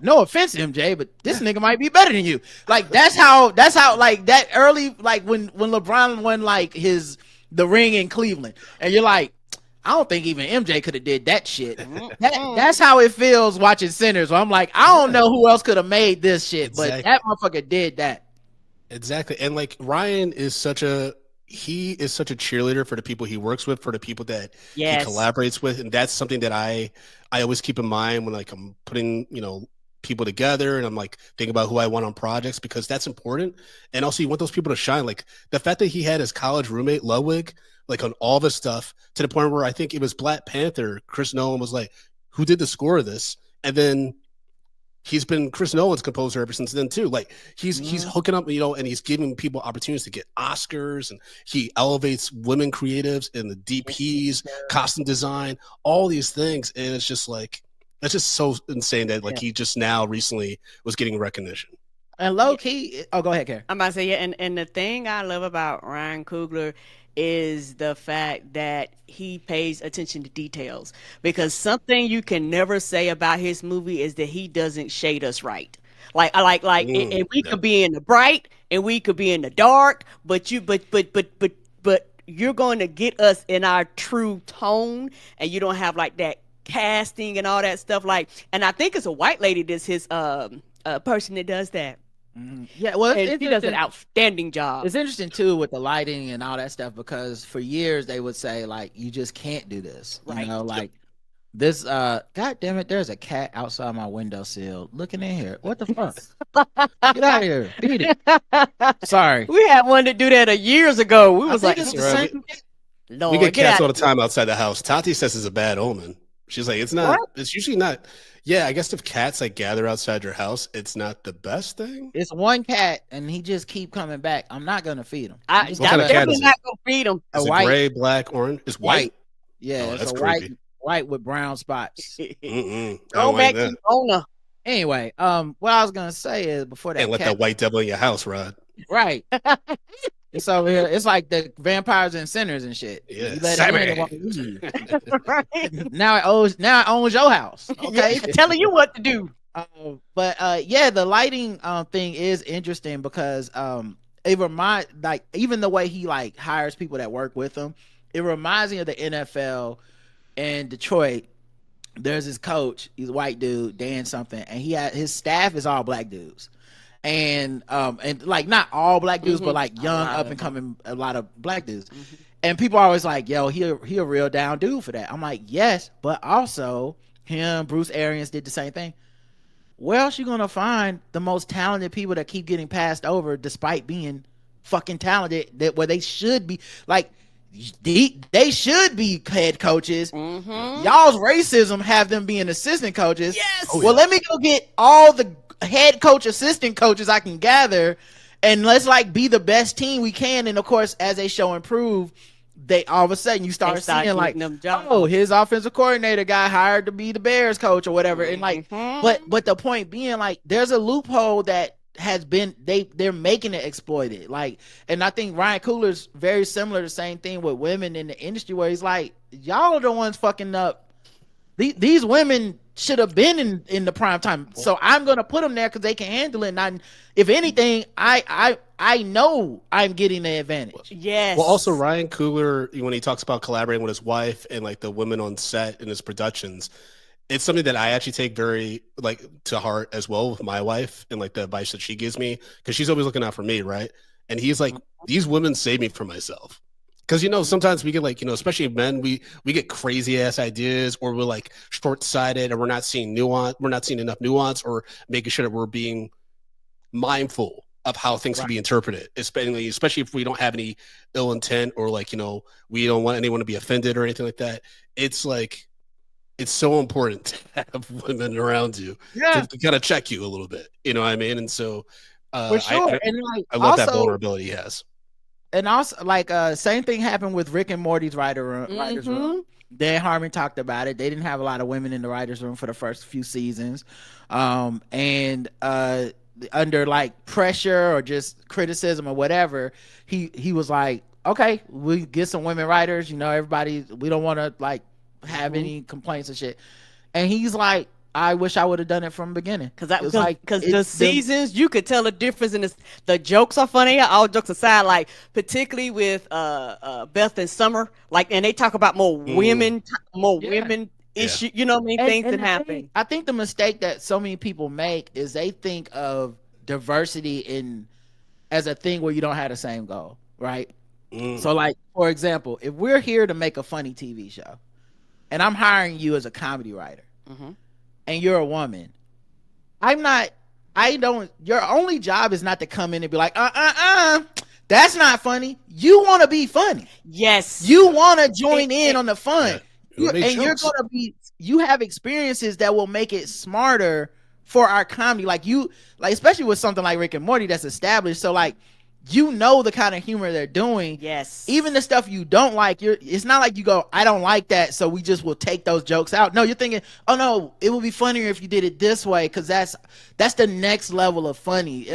No offense, MJ, but this nigga might be better than you. Like that's how like that early, like when LeBron won like the ring in Cleveland, and you're like, I don't think even MJ could have did that shit. That's how it feels watching Sinners. Where I'm like, I don't know who else could have made this shit, but that motherfucker did that. Exactly, and like Ryan is such a cheerleader for the people he works with, for the people that he collaborates with, and that's something that I always keep in mind when like I'm putting people together and I'm like thinking about who I want on projects, because that's important. And also you want those people to shine. Like the fact that he had his college roommate Ludwig like on all this stuff, to the point where I think it was Black Panther, Chris Nolan was like, who did the score of this? And then he's been Chris Nolan's composer ever since then too. Like he's hooking up, and he's giving people opportunities to get Oscars, and he elevates women creatives and the DPs, costume design, all these things. And it's just like, that's just so insane that like he just now recently was getting recognition. And low key, go ahead, Karen. I'm about to say, and the thing I love about Ryan Coogler is the fact that he pays attention to details, because something you can never say about his movie is that he doesn't shade us right. And we could be in the bright and we could be in the dark, but you're going to get us in our true tone, and you don't have like that casting and all that stuff. Like, and I think it's a white lady that's his person that does that. Yeah, well, he does an outstanding job. It's interesting too with the lighting and all that stuff, because for years they would say like, you just can't do this, like This god damn it, there's a cat outside my windowsill looking in here. What the fuck? Get out of here. Beat it. Sorry. We had one to do that years ago. We I was think like, it's the same. Lord, We get cats all the out. time outside the house. Tati says it's a bad omen. She's like, it's not. What? It's usually not. Yeah, I guess if cats like gather outside your house, it's not the best thing. It's one cat and he just keep coming back. I'm not gonna feed him. I'm What kind of cat definitely is it? not gonna feed them. A Is it white. gray, black, orange? It's white. Yeah, Oh, it's that's a creepy. white with brown spots. I don't Go like back that. to the owner. Anyway, what I was gonna say is before that Can't let cat, that white devil in your house, Rod. right? It's over here. It's like the vampires and sinners and shit. Yeah, You let it in, Simon. it won't leave. Right? Now it owns your house. Okay. Yeah, telling you what to do. But yeah, the lighting thing is interesting because it reminds, like, even the way he like hires people that work with him, it reminds me of the NFL in Detroit. There's this coach, he's a white dude, Dan something, and his staff is all black dudes. And like not all black dudes, but like young up and coming, a lot of black dudes. And people are always like, yo, he a real down dude for that. I'm like, yes, but also him, Bruce Arians did the same thing. Where else you gonna find the most talented people that keep getting passed over despite being fucking talented, that where they should be like they should be head coaches. Y'all's racism have them being assistant coaches. Yes. Oh, Well, yeah. let me go get all the head coach, assistant coaches I can gather, and let's like be the best team we can. And of course, as they show improve, they all of a sudden you start seeing like, them jobs. oh, his offensive coordinator got hired to be the Bears coach or whatever. And like, but the point being, like, there's a loophole that has been they're making it exploited. Like, and I think Ryan Coogler's very similar to the same thing with women in the industry, where he's like, y'all are the ones fucking up. These women should have been in the prime time, so I'm gonna put them there because they can handle it. And if anything, I know I'm getting the advantage. Yes. Well, also Ryan Coogler, when he talks about collaborating with his wife and like the women on set in his productions, it's something that I actually take very like to heart as well with my wife and like the advice that she gives me, because she's always looking out for me, right? And he's like, these women save me from myself. Because, you know, sometimes we get like, you know, especially men, we get crazy ass ideas, or we're like short sighted, and we're not seeing nuance. We're not seeing enough nuance, or making sure that we're being mindful of how things can be interpreted, especially if we don't have any ill intent, or like, you know, we don't want anyone to be offended or anything like that. It's like, it's so important to have women around you to kind of check you a little bit. You know what I mean? And so For sure. And like, I love that also, vulnerability he has. and also like same thing happened with Rick and Morty's writers room. Dan Harmon talked about it. They didn't have a lot of women in the writers room for the first few seasons, and under like pressure or just criticism or whatever, he was like, okay, we get some women writers. You know, everybody, we don't want to like have any complaints and shit. And he's like, I wish I would have done it from the beginning. Because the seasons, you could tell a difference in the jokes are funny. All jokes aside, like particularly with Beth and Summer, like, and they talk about more women issue. You know what I mean? Things that happen. I think the mistake that so many people make is they think of diversity as a thing where you don't have the same goal, right? So, like, for example, if we're here to make a funny TV show, and I'm hiring you as a comedy writer, and you're a woman, your only job is not to come in and be like, that's not funny. You want to be funny. Yes. You want to join in on the fun. Yeah. You have experiences that will make it smarter for our comedy. Like especially with something like Rick and Morty that's established. So like, you know the kind of humor they're doing. Yes. Even the stuff you don't like, it's not like you go, I don't like that, so we just will take those jokes out. No, you're thinking, oh no, it would be funnier if you did it this way, because that's the next level of funny.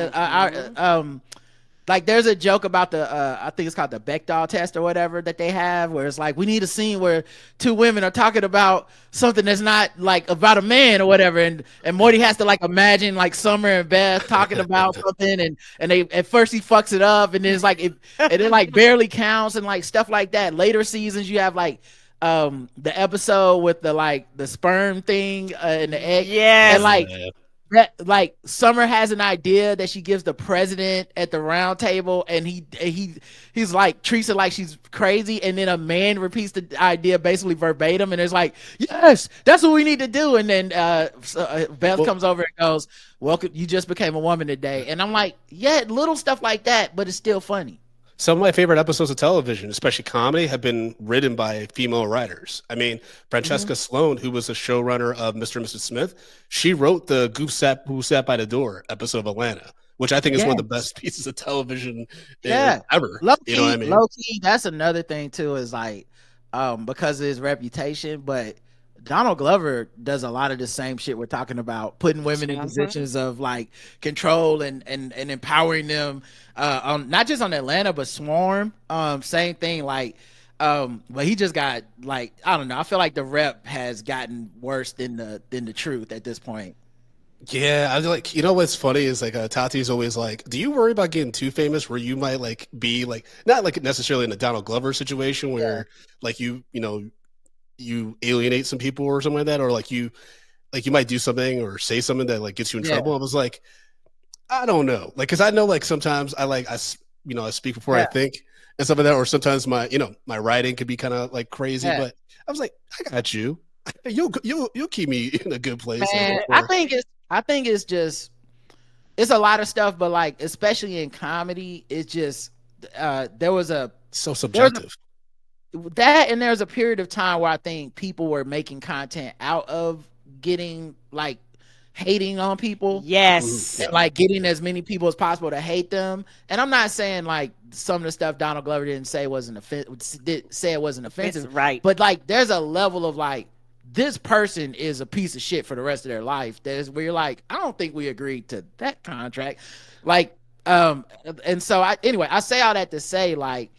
Like there's a joke about I think it's called the Bechdel test or whatever that they have, where it's like, we need a scene where two women are talking about something that's not like about a man or whatever, and Morty has to like imagine like Summer and Beth talking about something, and they at first he fucks it up, and then it's like and it like barely counts and like stuff like that. Later seasons you have like the episode with the sperm thing and the egg, yes, and like that like Summer has an idea that she gives the president at the round table, and he's like treats it like she's crazy, and then a man repeats the idea basically verbatim, and it's like, yes, that's what we need to do. And then Beth comes over and goes, welcome, you just became a woman today. And I'm like, yeah, little stuff like that, but it's still funny. Some of my favorite episodes of television, especially comedy, have been written by female writers. I mean, Francesca Sloan, who was a showrunner of Mr. and Mrs. Smith, she wrote the Who Sat by the Door episode of Atlanta, which I think is one of the best pieces of television ever. Low key, you know what I mean? Low key, that's another thing too, is like because of his reputation, but Donald Glover does a lot of the same shit we're talking about, putting women in positions of like control and empowering them, on not just on Atlanta but Swarm. Same thing, like but he just got like, I don't know, I feel like the rep has gotten worse than the truth at this point. Yeah, I like, you know what's funny is like Tati's always like, do you worry about getting too famous where you might like be like, not like necessarily in a Donald Glover situation where like you alienate some people or something like that, or like you might do something or say something that like gets you in trouble. I was like, I don't know, like, because I know like sometimes I speak before I think and stuff like that, or sometimes my writing could be kind of like crazy, but I was like, I got you. You'll keep me in a good place. Man, I think it's just, it's a lot of stuff, but like especially in comedy, it's just there was a so subjective. And there's a period of time where I think people were making content out of getting like hating on people. Yes. Like getting as many people as possible to hate them. And I'm not saying like some of the stuff Donald Glover didn't say wasn't offensive. Right. But like there's a level of like, this person is a piece of shit for the rest of their life. There's where you're like, I don't think we agreed to that contract. Like, and so I say all that to say, like,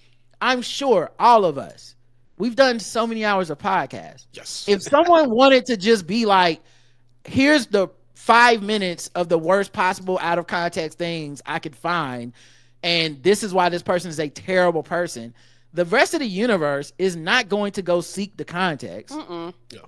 I'm sure all of us, we've done so many hours of podcast. Yes. If someone wanted to just be like, here's the 5 minutes of the worst possible out of context things I could find, and this is why this person is a terrible person, the rest of the universe is not going to go seek the context.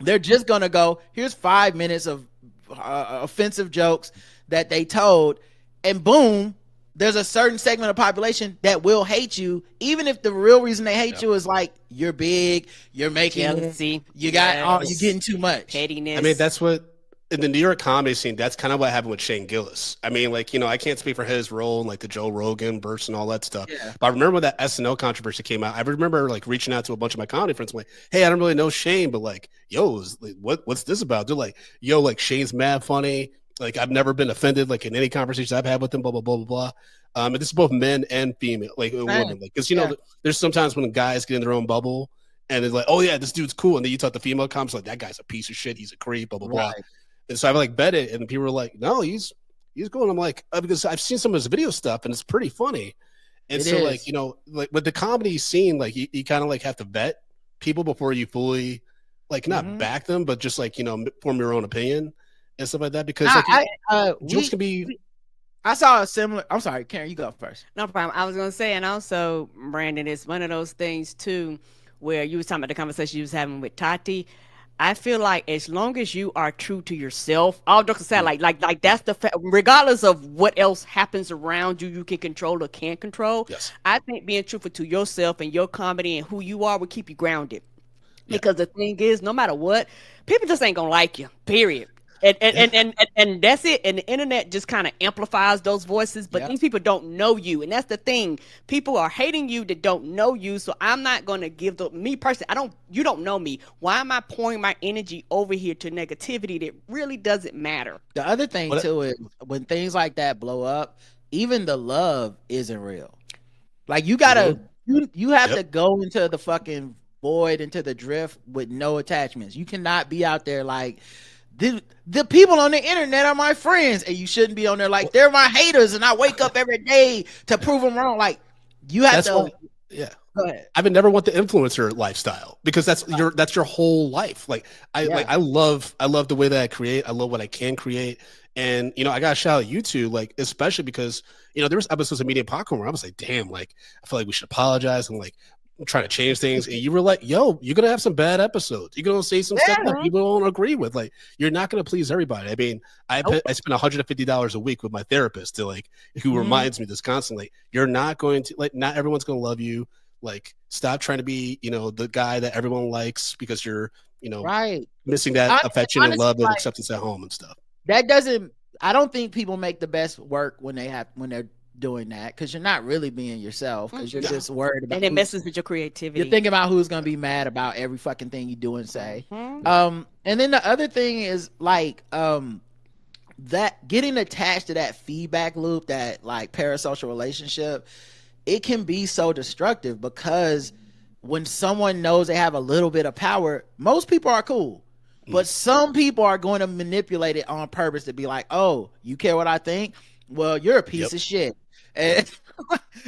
They're just going to go, here's 5 minutes of offensive jokes that they told, and boom, there's a certain segment of population that will hate you, even if the real reason they hate you is like, you're big, you're making jealousy, you're getting too much pettiness. I mean, that's what in the New York comedy scene, that's kind of what happened with Shane Gillis. I mean, like, I can't speak for his role in like the Joe Rogan burst and all that stuff. But I remember when that SNL controversy came out, I remember like reaching out to a bunch of my comedy friends, like, hey, I don't really know Shane, but like, yo, what's this about? They're like, yo, like Shane's mad funny. Like, I've never been offended like in any conversations I've had with him, blah, blah, blah, blah, blah. And this is both men and female, like women. Like, because there's sometimes when guys get in their own bubble and it's like, oh yeah, this dude's cool, and then you talk to female comics like, that guy's a piece of shit, he's a creep, blah blah blah. And so I've like bet it, and people were like, no, he's cool. And I'm like, because I've seen some of his video stuff, and it's pretty funny. And so like, like with the comedy scene, like you kind of like have to vet people before you fully like not back them, but just like form your own opinion and stuff like that. Because jokes can be. I saw a similar. I'm sorry, Karen, you go first. No problem. I was gonna say, and also, Brandon, it's one of those things too, where you was talking about the conversation you was having with Tati. I feel like as long as you are true to yourself, all jokes aside, like that's the regardless of what else happens around you, you can control or can't control. Yes. I think being truthful to yourself and your comedy and who you are will keep you grounded. Because the thing is, no matter what, people just ain't gonna like you. Period. And that's it. And the internet just kind of amplifies those voices, but these people don't know you, and that's the thing. People are hating you that don't know you. So I'm not going to give me personally. You don't know me. Why am I pouring my energy over here to negativity that really doesn't matter? The other thing too is when things like that blow up, even the love isn't real. Like you gotta, you have to go into the fucking void, into the drift with no attachments. You cannot be out there like. The people on the internet are my friends, and you shouldn't be on there like they're my haters, and I wake up every day to prove them wrong. Like you have to. Go ahead. I would never want the influencer lifestyle because that's your whole life. Like I love the way that I create. I love what I can create, and I got to shout out you two, like especially because there was episodes of Media Popcorn where I was like, damn, like I feel like we should apologize and like trying to change things, and you were like, yo, you're gonna have some bad episodes, you're gonna say some stuff that people don't agree with, like you're not gonna please everybody. I mean, I spend $150 a week with my therapist to like who reminds me this constantly. You're not going to like, not everyone's gonna love you. Like, stop trying to be, the guy that everyone likes because you're, missing that affection and love and acceptance at home and stuff. That doesn't, I don't think people make the best work when they're doing that, because you're not really being yourself, because you're just worried about, and it messes with your creativity. You're thinking about who's going to be mad about every fucking thing you do and say. And then the other thing is like, that getting attached to that feedback loop, that like parasocial relationship, it can be so destructive, because when someone knows they have a little bit of power, most people are cool, but some people are going to manipulate it on purpose to be like, oh, you care what I think? Well, you're a piece of shit. And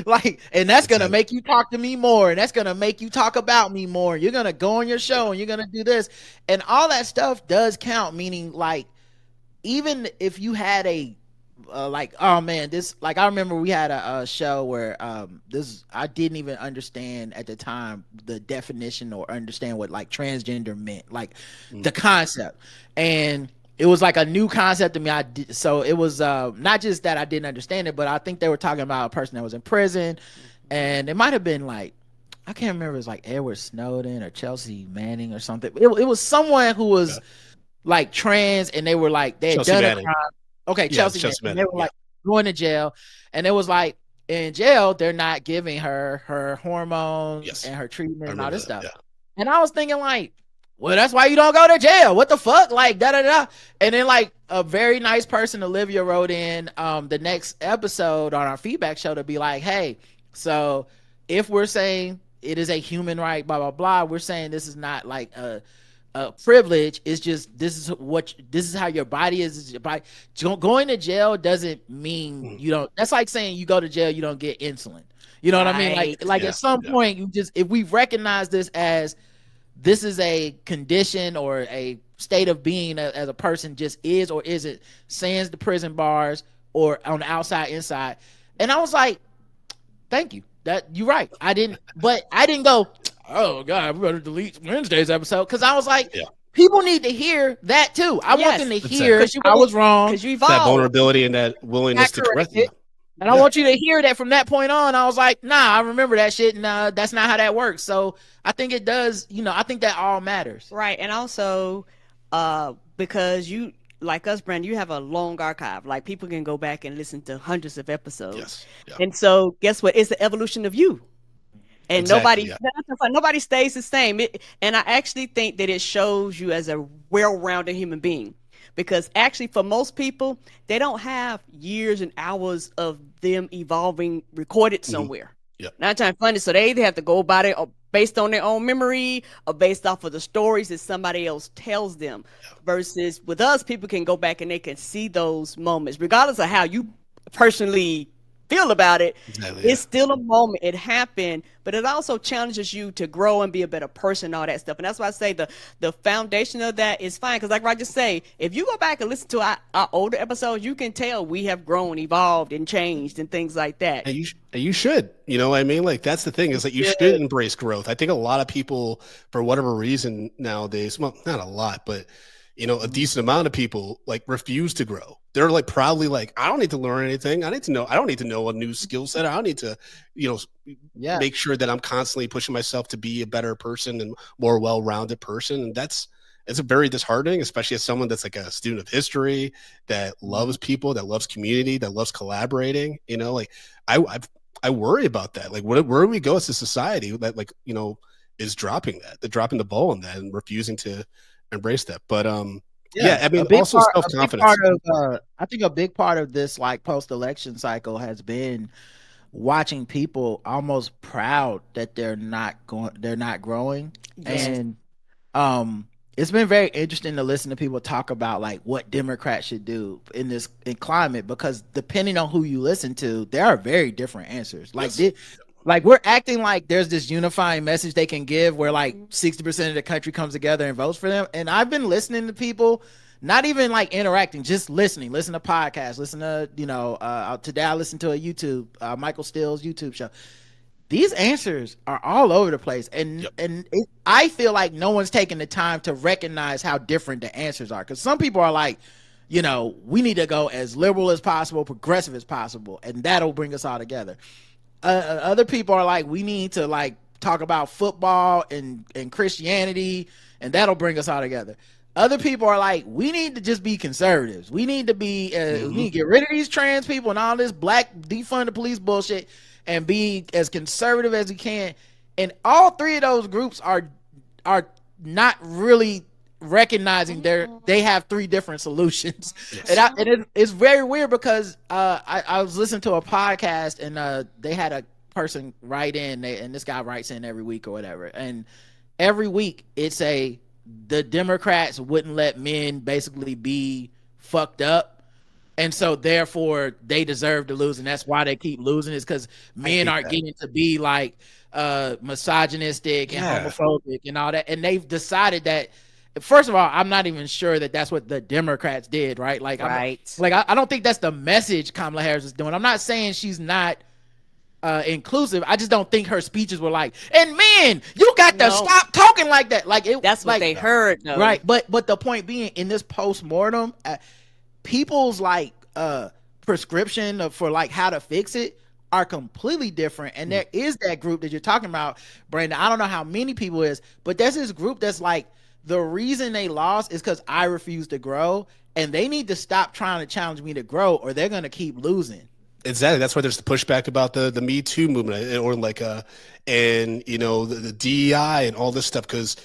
like, and that's going to make you talk to me more. And that's going to make you talk about me more. You're going to go on your show and you're going to do this. And all that stuff does count. Meaning, like, even if you had a, like, oh man, this, like, I remember we had a show where I didn't even understand at the time the definition or understand what like transgender meant, like the concept. And it was like a new concept to me. So it was not just that I didn't understand it, but I think they were talking about a person that was in prison, and it might have been like, I can't remember, it was like Edward Snowden or Chelsea Manning or something. It was someone who was like trans, and they were like, they had Chelsea done Manning. a crime. Okay, Chelsea Manning. They were like going to jail, and it was like, in jail they're not giving her hormones and her treatment and all this stuff. And I was thinking like, well, that's why you don't go to jail. What the fuck? Like, da-da-da. And then, like, a very nice person, Olivia, wrote in the next episode on our feedback show to be like, hey, so if we're saying it is a human right, blah, blah, blah, we're saying this is not like a privilege. It's just, this is how your body is. Your body. Going to jail doesn't mean you don't. That's like saying you go to jail, you don't get insulin. You know what I mean? Like at some point, you just, if we recognize this as, this is a condition or a state of being as a person just is or isn't, sans the prison bars or on the outside, inside. And I was like, thank you. That you're right. I didn't go, oh God, we better delete Wednesday's episode. Cause I was like, people need to hear that too. I want them to hear I was wrong. Cause you evolved. That vulnerability and that willingness to correct it. And I want you to hear that from that point on. I was like, nah, I remember that shit. And that's not how that works. So I think it does, I think that all matters. Right. And also, because you, like us, Brandon, you have a long archive. Like, people can go back and listen to hundreds of episodes. Yes. Yeah. And so guess what? It's the evolution of you. And nobody stays the same. And I actually think that it shows you as a well-rounded human being. Because actually, for most people, they don't have years and hours of them evolving recorded somewhere. Not trying to find it. So they either have to go about it or based on their own memory or based off of the stories that somebody else tells them. Versus with us, people can go back and they can see those moments, regardless of how you personally feel about it. It's still a moment. It happened, but it also challenges you to grow and be a better person, all that stuff. And that's why I say the foundation of that is fine. Because like Roger say, if you go back and listen to our older episodes, you can tell we have grown, evolved, and changed and things like that. And you should, you know what I mean? Like, that's the thing, is that you should embrace growth. I think a lot of people, for whatever reason nowadays, well, not a lot, but a decent amount of people like refuse to grow. They're like proudly like, I don't need to learn anything. I don't need to know a new skill set. I don't need to, make sure that I'm constantly pushing myself to be a better person and more well-rounded person. And it's a very disheartening, especially as someone that's like a student of history, that loves people, that loves community, that loves collaborating. Like I worry about that. Like, where do we go as a society that is dropping the ball on that and refusing to embrace that? But I mean, also self-confidence. I think a big part of this like post-election cycle has been watching people almost proud that they're not growing. And it's been very interesting to listen to people talk about like what Democrats should do in climate, because depending on who you listen to, there are very different answers. Like we're acting like there's this unifying message they can give where like 60% of the country comes together and votes for them. And I've been listening to people, not even like interacting, just listening to podcasts, listen to, today I listened to a YouTube, Michael Steele's YouTube show. these answers are all over the place, and I feel like no one's taking the time to recognize how different the answers are. Because some people are like, you know, we need to go as liberal as possible, progressive as possible, and that'll bring us all together. Other people are like, we need to like talk about football and Christianity, and that'll bring us all together. Other people are like, we need to just be conservatives. We need to be, we need to get rid of these trans people and all this black defund the police bullshit and be as conservative as we can. And all three of those groups are not really recognizing they have three different solutions. Yes. And it's very weird because I was listening to a podcast and they had a person write in, and this guy writes in every week or whatever. And every week it's the Democrats wouldn't let men basically be fucked up, and so therefore they deserve to lose, and that's why they keep losing, is because men aren't getting to be like misogynistic and homophobic and all that. And they've decided that, first of all, I'm not even sure that that's what the Democrats did, right? Like, I don't think that's the message Kamala Harris is doing. I'm not saying she's not inclusive. I just don't think her speeches were like, and men, you got to stop talking like that. Like that's what they heard, though. Right? But the point being, in this post-mortem, people's like prescription for like how to fix it are completely different. And there is that group that you're talking about, Brandon. I don't know how many people is, but there's this group that's like, the reason they lost is because I refuse to grow, and they need to stop trying to challenge me to grow, or they're going to keep losing. Exactly. That's why there's the pushback about the Me Too movement, or like and you know the DEI and all this stuff, because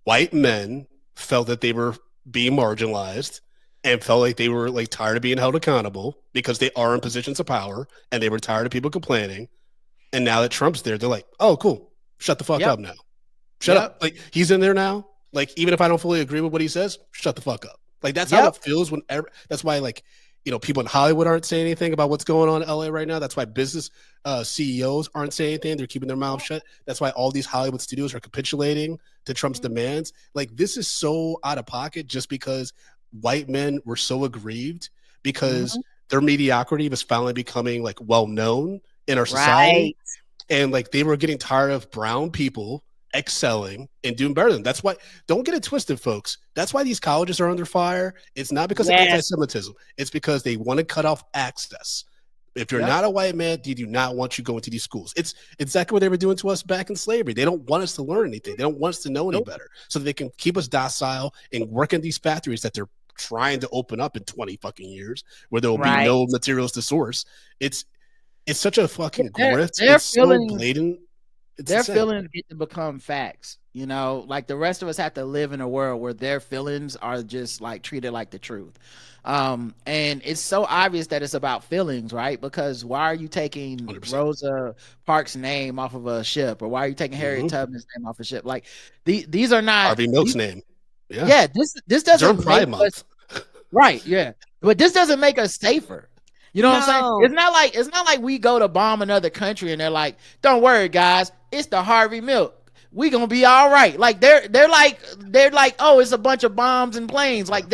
white men felt that they were being marginalized and felt like they were like tired of being held accountable because they are in positions of power, and they were tired of people complaining. And now that Trump's there, they're like, oh, cool, shut the fuck up now. Shut up. Like, he's in there now. Like, even if I don't fully agree with what he says, shut the fuck up. Like, that's how it feels whenever. That's why, like, you know, people in Hollywood aren't saying anything about what's going on in LA right now. That's why business CEOs aren't saying anything. They're keeping their mouths shut. That's why all these Hollywood studios are capitulating to Trump's demands. Like, this is so out of pocket just because white men were so aggrieved because their mediocrity was finally becoming like well known in our society. And like, they were getting tired of brown people excelling and doing better than them. That's why, don't get it twisted, folks. That's why these colleges are under fire. It's not because of anti-Semitism. It's because they want to cut off access. If you're not a white man, they do not want you going to these schools. It's exactly what they were doing to us back in slavery. They don't want us to learn anything. They don't want us to know any better, so that they can keep us docile and work in these factories that they're trying to open up in 20 fucking years, where there will be no materials to source. It's such a fucking grift. It's so blatant. Their feelings get to become facts, you know, like the rest of us have to live in a world where their feelings are just like treated like the truth. And it's so obvious that it's about feelings, right? Because why are you taking 100%. Rosa Parks' name off of a ship, or why are you taking Harriet Tubman's name off a ship? Like these are not Harvey Milk's name. This doesn't make us, right. Yeah. But this doesn't make us safer. You know what I'm saying? It's not like we go to bomb another country and they're like, don't worry, guys, it's the Harvey Milk. We gonna be all right. Like they're like, oh, it's a bunch of bombs and planes. Like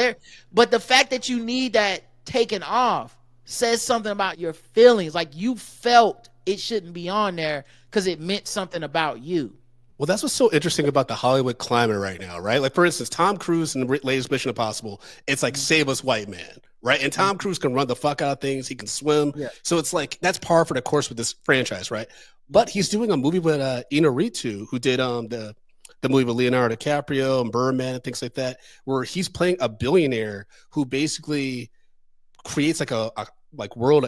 but the fact that you need that taken off says something about your feelings. Like, you felt it shouldn't be on there because it meant something about you. Well, that's what's so interesting about the Hollywood climate right now, right? Like, for instance, Tom Cruise in the latest Mission Impossible, it's like, save us, white man, right? And Tom Cruise can run the fuck out of things. He can swim. Yeah. So it's like, that's par for the course with this franchise, right? But he's doing a movie with Inarritu, who did the movie with Leonardo DiCaprio and Birdman and things like that, where he's playing a billionaire who basically creates like a world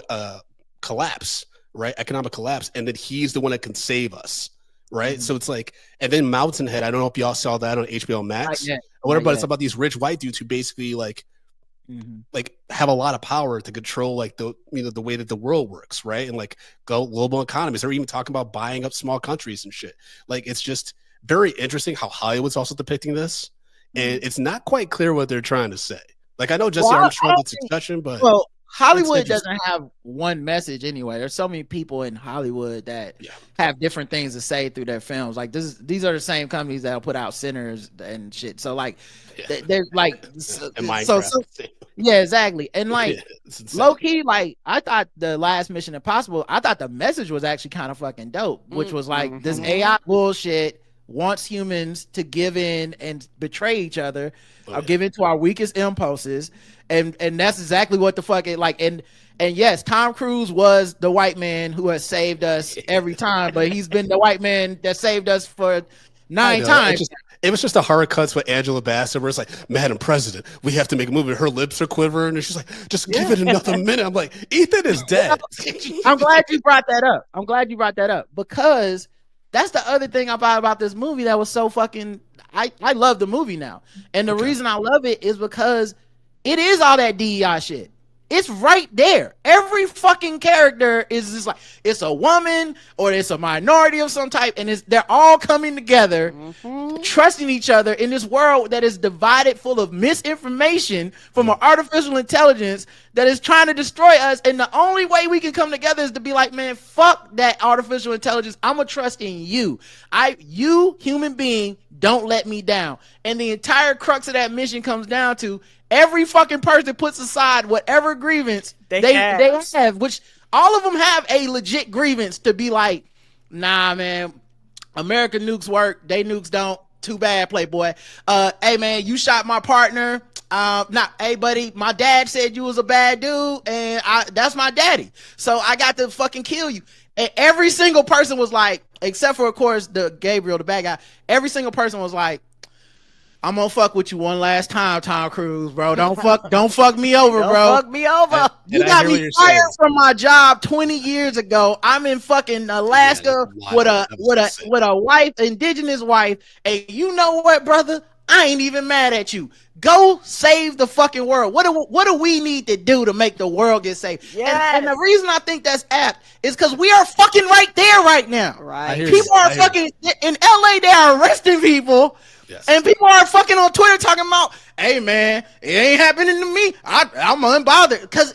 collapse, right? Economic collapse. And then he's the one that can save us. Right. So it's like, and then Mountainhead, I don't know if y'all saw that on HBO Max or whatever, but it's about these rich white dudes who basically like have a lot of power to control like the way that the world works, right? And like global economies. They're even talking about buying up small countries and shit. Like, it's just very interesting how Hollywood's also depicting this, and it's not quite clear what they're trying to say. Like, I know Jesse Armstrong did Succession, but Hollywood doesn't have one message anyway. There's so many people in Hollywood that have different things to say through their films. Like these are the same companies that'll put out Sinners and shit. So like, they're like, yeah, exactly. And like, low key, like I thought the last Mission Impossible, I thought the message was actually kind of fucking dope, which was like this AI bullshit wants humans to give in and betray each other, or give in to our weakest impulses, and that's exactly what the fuck it like. And yes, Tom Cruise was the white man who has saved us every time, but he's been the white man that saved us for 9 times. It was just a hard cuts with Angela Bassett where it's like, Madam President, we have to make a movie. Her lips are quivering, and she's like, just give it another minute. I'm like, Ethan is dead. I'm glad you brought that up because that's the other thing about this movie that was so fucking. I love the movie now, and the reason I love it is because it is all that DEI shit. It's right there. Every fucking character is just like, it's a woman or it's a minority of some type, and they're all coming together, trusting each other in this world that is divided, full of misinformation from an artificial intelligence that is trying to destroy us. And the only way we can come together is to be like, man, fuck that artificial intelligence. I'm gonna trust in you. You human being, don't let me down. And the entire crux of that mission comes down to every fucking person puts aside whatever grievance they have, which all of them have a legit grievance to be like, nah, man, American nukes work, they nukes don't. Too bad, Playboy. Hey, man, you shot my partner. Hey, buddy, my dad said you was a bad dude, and that's my daddy. So I got to fucking kill you. And every single person was like, except for, of course, the Gabriel, the bad guy, every single person was like, I'm gonna fuck with you one last time, Tom Cruise, bro. Don't fuck me over, bro. Don't fuck me over. You got me fired from my job 20 years ago. I'm in fucking Alaska with a wife, indigenous wife, and you know what, brother? I ain't even mad at you. Go save the fucking world. What do we need to do to make the world get safe? Yes. And the reason I think that's apt is because we are fucking right there right now. Right. People are fucking in LA. They are arresting people. Yes. And people are fucking on Twitter talking about, hey man, it ain't happening to me. I'm unbothered because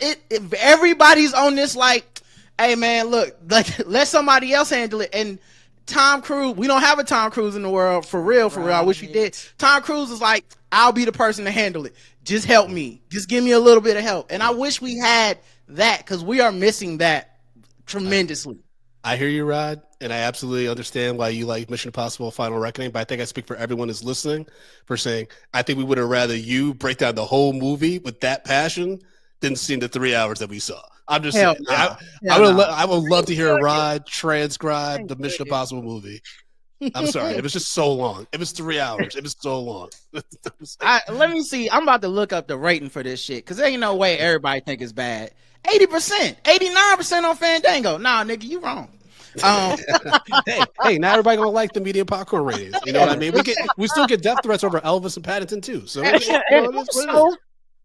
everybody's on this like, hey man, look, like let somebody else handle it. And Tom Cruise, we don't have a Tom Cruise in the world for real. I wish we did. Tom Cruise is like, I'll be the person to handle it. Just help me. Just give me a little bit of help. And I wish we had that because we are missing that tremendously. I hear you, Rod, and I absolutely understand why you like Mission Impossible Final Reckoning, but I think I speak for everyone who's listening for saying, I think we would have rather you break down the whole movie with that passion than seeing the 3 hours that we saw. I'm just saying. I would love to hear Rod transcribe the Mission Impossible movie. I'm sorry. It was just so long. It was 3 hours. It was so long. Let me see. I'm about to look up the rating for this shit because there ain't no way everybody think it's bad. 80%, 89% on Fandango. Nah, nigga, you wrong. Hey, not everybody gonna like the medium popcorn ratings. You know what I mean? We still get death threats over Elvis and Paddington too. So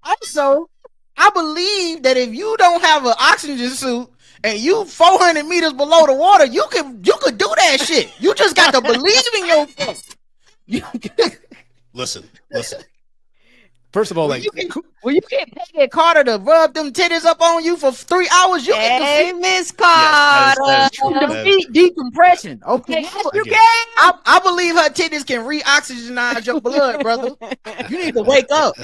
also, I believe that if you don't have an oxygen suit and you 400 meters below the water, you could do that shit. You just got to believe in yourself. Listen. First of all, like, you can't get Carter to rub them titties up on you for 3 hours. You hey, Miss Carter, defeat decompression. Okay, you can. I believe her titties can re-oxygenize your blood, brother. You need to wake up.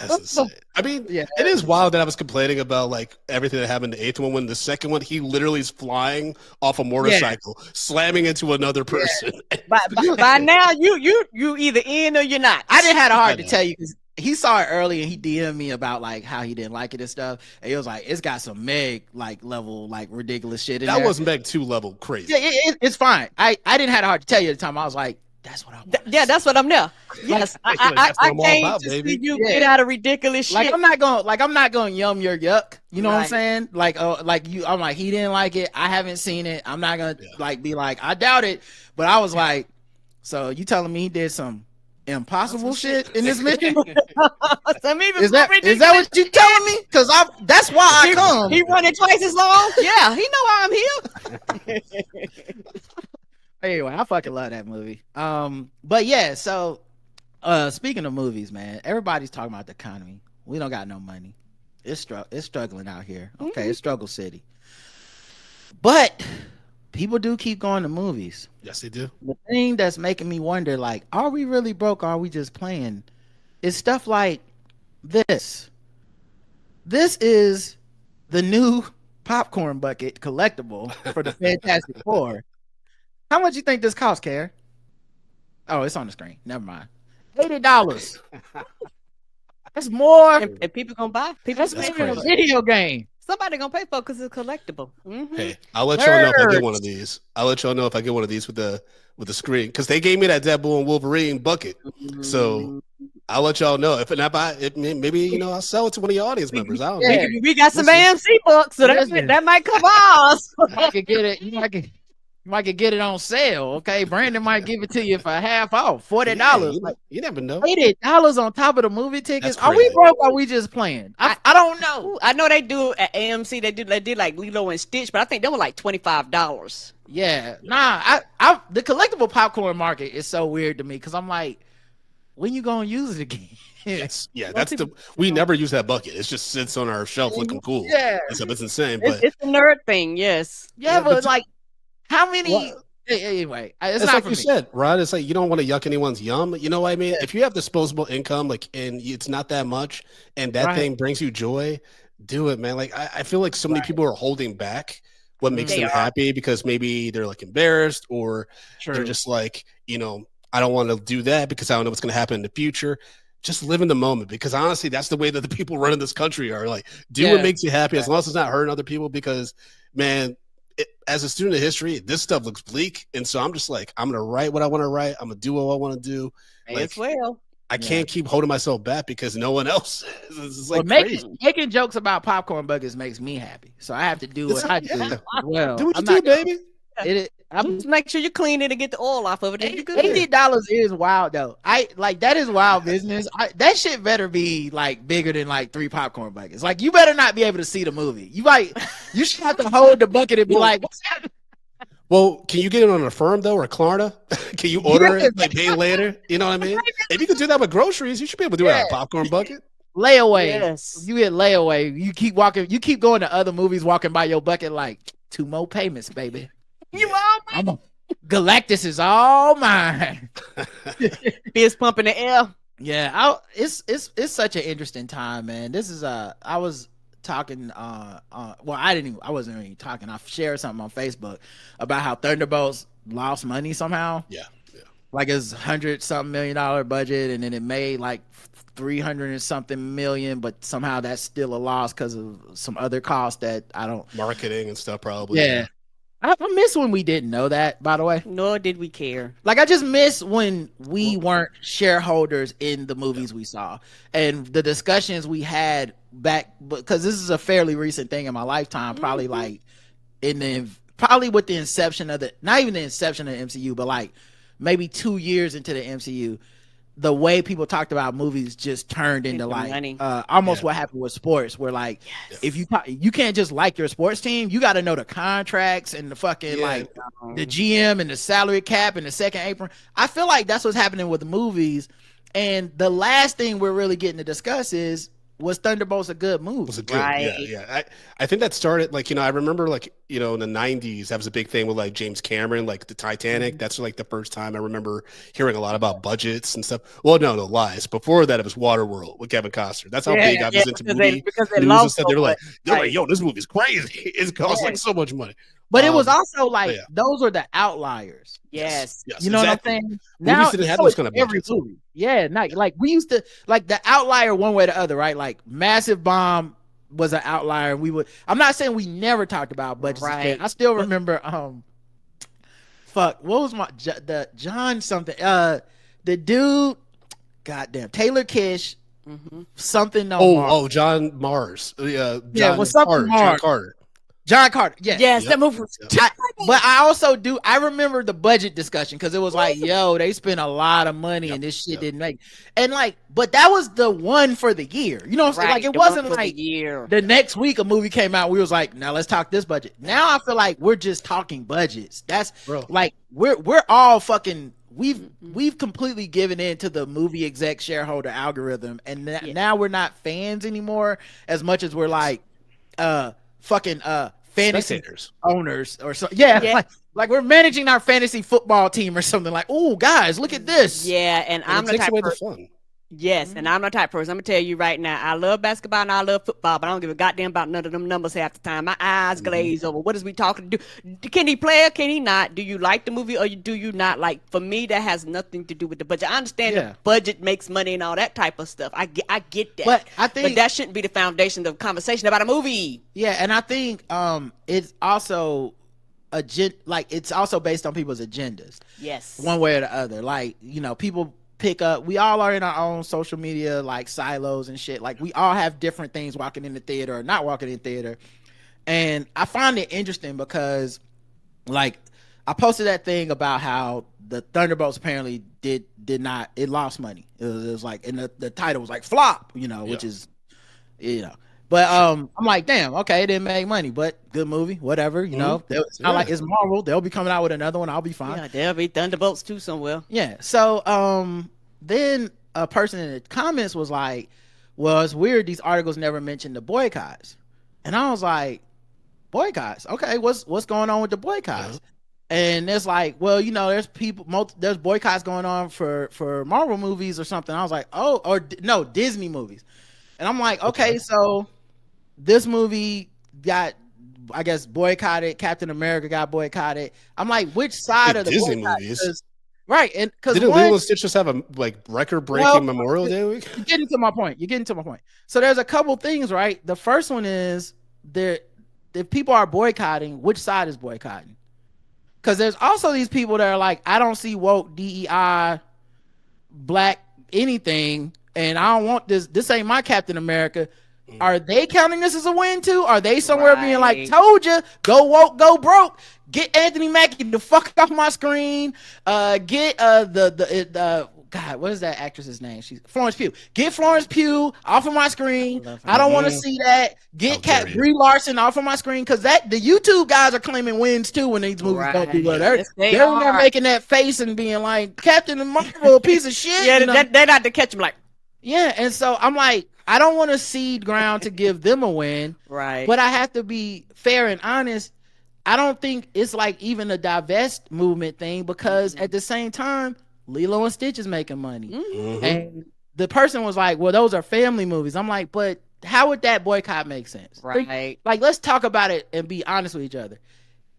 That's insane. I mean, it is wild that I was complaining about like everything that happened in the 8th one. When the 2nd one, he literally is flying off a motorcycle, slamming into another person. By now, you either in or you're not. I didn't have it hard to tell you because he saw it early and he DM'd me about like how he didn't like it and stuff. And he was like, it's got some Meg like level like ridiculous shit in there. That was Meg 2 level crazy. Yeah, it's fine. I didn't have it hard to tell you at the time. I was like, that's what I want. Yeah, that's what I'm there. Yes, I came to see you get out of ridiculous shit. Like I'm not going yum your yuck. You know what I'm saying? Like I'm like he didn't like it. I haven't seen it. I'm not gonna like be like I doubt it. But I was like, so you telling me he did some impossible shit in this mission? Is that what you telling me? Because that's why I come. He running twice as long. Yeah, he know why I'm here. Anyway, I fucking love that movie. But yeah, so speaking of movies, man, everybody's talking about the economy. We don't got no money. It's struggling out here. Okay, it's struggle city. But people do keep going to movies. Yes, they do. The thing that's making me wonder, like, are we really broke? Or are we just playing? It's stuff like this. This is the new popcorn bucket collectible for the Fantastic Four. How much you think this cost, Care? Oh, it's on the screen. Never mind. $80. That's more. And people gonna buy. That's maybe a video game. Somebody gonna pay for it because it's collectible. Mm-hmm. Hey, I'll let y'all know if I get one of these. I'll let y'all know if I get one of these with the screen, because they gave me that Deadpool and Wolverine bucket. So I'll let y'all know if I buy it. Maybe I'll sell it to one of your audience members. I don't know. We got some AMC books, so that might come ours. You could get it. You might get it on sale. Okay, Brandon might give it to you for half off, $40. You never know. $80 on top of the movie tickets. Are we broke? Or are we just playing? I don't know. I know they do at AMC. They did like Lilo and Stitch, but I think they were like $25. Yeah, nah. I the collectible popcorn market is so weird to me because I'm like, when you gonna use it again? Yes, yeah, we never use that bucket. It just sits on our shelf looking cool. Yeah, it's insane. But it's a nerd thing. Yes. Yeah, but like, how many? Anyway, it's not like for you me. said, Rod. It's like you don't want to yuck anyone's yum. You know what I mean? If you have disposable income, like, and it's not that much, and that thing brings you joy, do it, man. Like, I feel like so many people are holding back what makes them happy because maybe they're like embarrassed or they're just like, I don't want to do that because I don't know what's going to happen in the future. Just live in the moment, because honestly, that's the way that the people running this country are. Like, do what makes you happy as long as it's not hurting other people. Because, man, as a student of history, this stuff looks bleak, and so I'm just like, I'm gonna write what I want to write. I'm gonna do what I want to do. Like, well, I can't keep holding myself back because no one else is. It's like making jokes about popcorn buckets makes me happy, so I have to do what I do. Well, do what you do, baby. Just make sure you clean it and get the oil off of it. $80 is wild though. That is wild business. That shit better be like bigger than like 3 popcorn buckets. Like, you better not be able to see the movie. You should have to hold the bucket and be like, what's happening? Well, can you get it on Affirm though, or Klarna? Can you order it like pay later? You know what I mean? If you could do that with groceries, you should be able to do it on a popcorn bucket. Layaway. Yes. You get layaway. You keep walking. You keep going to other movies, walking by your bucket like 2 more payments, baby. You all Galactus is all mine. Fist pump in the air. Yeah, it's such an interesting time, man. This is I was talking I wasn't even talking. I shared something on Facebook about how Thunderbolts lost money somehow. Yeah. Like, it's $100-something million budget, and then it made like 300 and something million, but somehow that's still a loss because of some other costs that I don't marketing and stuff probably. Yeah. I miss when we didn't know that, by the way. Nor did we care. Like, I just miss when we weren't shareholders in the movies we saw, and the discussions we had back, because this is a fairly recent thing in my lifetime, probably like probably with the inception of not even the inception of the MCU, but like maybe 2 years into the MCU, the way people talked about movies just turned into like almost what happened with sports, where like if you can't just like your sports team, you got to know the contracts and the fucking like the GM and the salary cap and the second apron. I feel like that's what's happening with the movies, and the last thing we're really getting to discuss was Thunderbolts a good move? Was it good? Right. Yeah. I think that started like, I remember like, in the 90s, that was a big thing with like James Cameron, like the Titanic. That's like the first time I remember hearing a lot about budgets and stuff. Well, no lies. Before that, it was Waterworld with Kevin Costner. That's how big I was into movies. Because they were like, yo, this movie's crazy. It costs like so much money. But it was also like those are the outliers. Yes. You know what I'm saying? Now didn't have those kind of every movie. Yeah, not like we used to, like the outlier one way or the other, right? Like Massive Bomb was an outlier. I'm not saying we never talked about budgets. Right. I still remember what was the John something? The dude, goddamn, Taylor Kish, something John Mars. John Carter. Yes, that movie was but I remember the budget discussion, because it was like, yo, they spent a lot of money and this shit didn't make. And like, but that was the one for the year. You know what I'm saying? Like, it wasn't like the next week a movie came out, we was like, now let's talk this budget. Now I feel like we're just talking budgets. That's like we're all fucking we've completely given in to the movie exec shareholder algorithm, and now we're not fans anymore as much as we're like fucking fantasy Spectators. owners or so. Yeah. Like we're managing our fantasy football team or something. Like, oh guys, look at this. Yeah, and I'm the type of fun. Yes, and I'm the type of person. I'm gonna tell you right now. I love basketball and I love football, but I don't give a goddamn about none of them numbers half the time. My eyes glaze over. What is we talking to do? Can he play or can he not? Do you like the movie or do you not like? For me, that has nothing to do with the budget. I understand the budget makes money and all that type of stuff. I get that. But I think that shouldn't be the foundation of conversation about a movie. Yeah, and I think it's also it's also based on people's agendas. Yes, one way or the other. Like, you know, people pick up, we all are in our own social media like silos and shit. Like we all have different things walking in the theater or not walking in theater. And I find it interesting because like I posted that thing about how the Thunderbolts apparently did not, it lost money. It was like, and the title was like flop, you know, which is, you know, but I'm like, damn, okay, it didn't make money, but good movie, whatever, you know. It's not like it's Marvel. They'll be coming out with another one. I'll be fine. Yeah, there'll be Thunderbolts too somewhere. Yeah. So then a person in the comments was like, well, it's weird these articles never mention the boycotts. And I was like, boycotts? Okay, what's going on with the boycotts? And it's like, well, you know, there's boycotts going on for Marvel movies or something. I was like, oh, or no, Disney movies. And I'm like, okay. So this movie got, I guess, boycotted. Captain America got boycotted. I'm like, which side of the Disney boycott? movies? Right, and because didn't Lilo and Stitch just have a record-breaking Memorial Day week? You're getting to my point. So there's a couple things, right? The first one is if people are boycotting, which side is boycotting? Because there's also these people that are like, I don't see woke, DEI, black anything, and I don't want this. This ain't my Captain America. Are they counting this as a win too? Are they somewhere being like, told you, go woke, go broke, get Anthony Mackie the fuck off my screen, get God, what is that actress's name? She's Florence Pugh. Get Florence Pugh off of my screen. I don't want to see that. Get Brie Larson off of my screen, because the YouTube guys are claiming wins too when these movies don't do well. They're making that face and being like, Captain Marvel, a piece of shit. Yeah, you know? They're not to catch them like. Yeah, and so I'm like, I don't want to cede ground to give them a win. Right. But I have to be fair and honest. I don't think it's like even a divest movement thing, because at the same time, Lilo and Stitch is making money. And the person was like, well, those are family movies. I'm like, but how would that boycott make sense? Right. Like, let's talk about it and be honest with each other.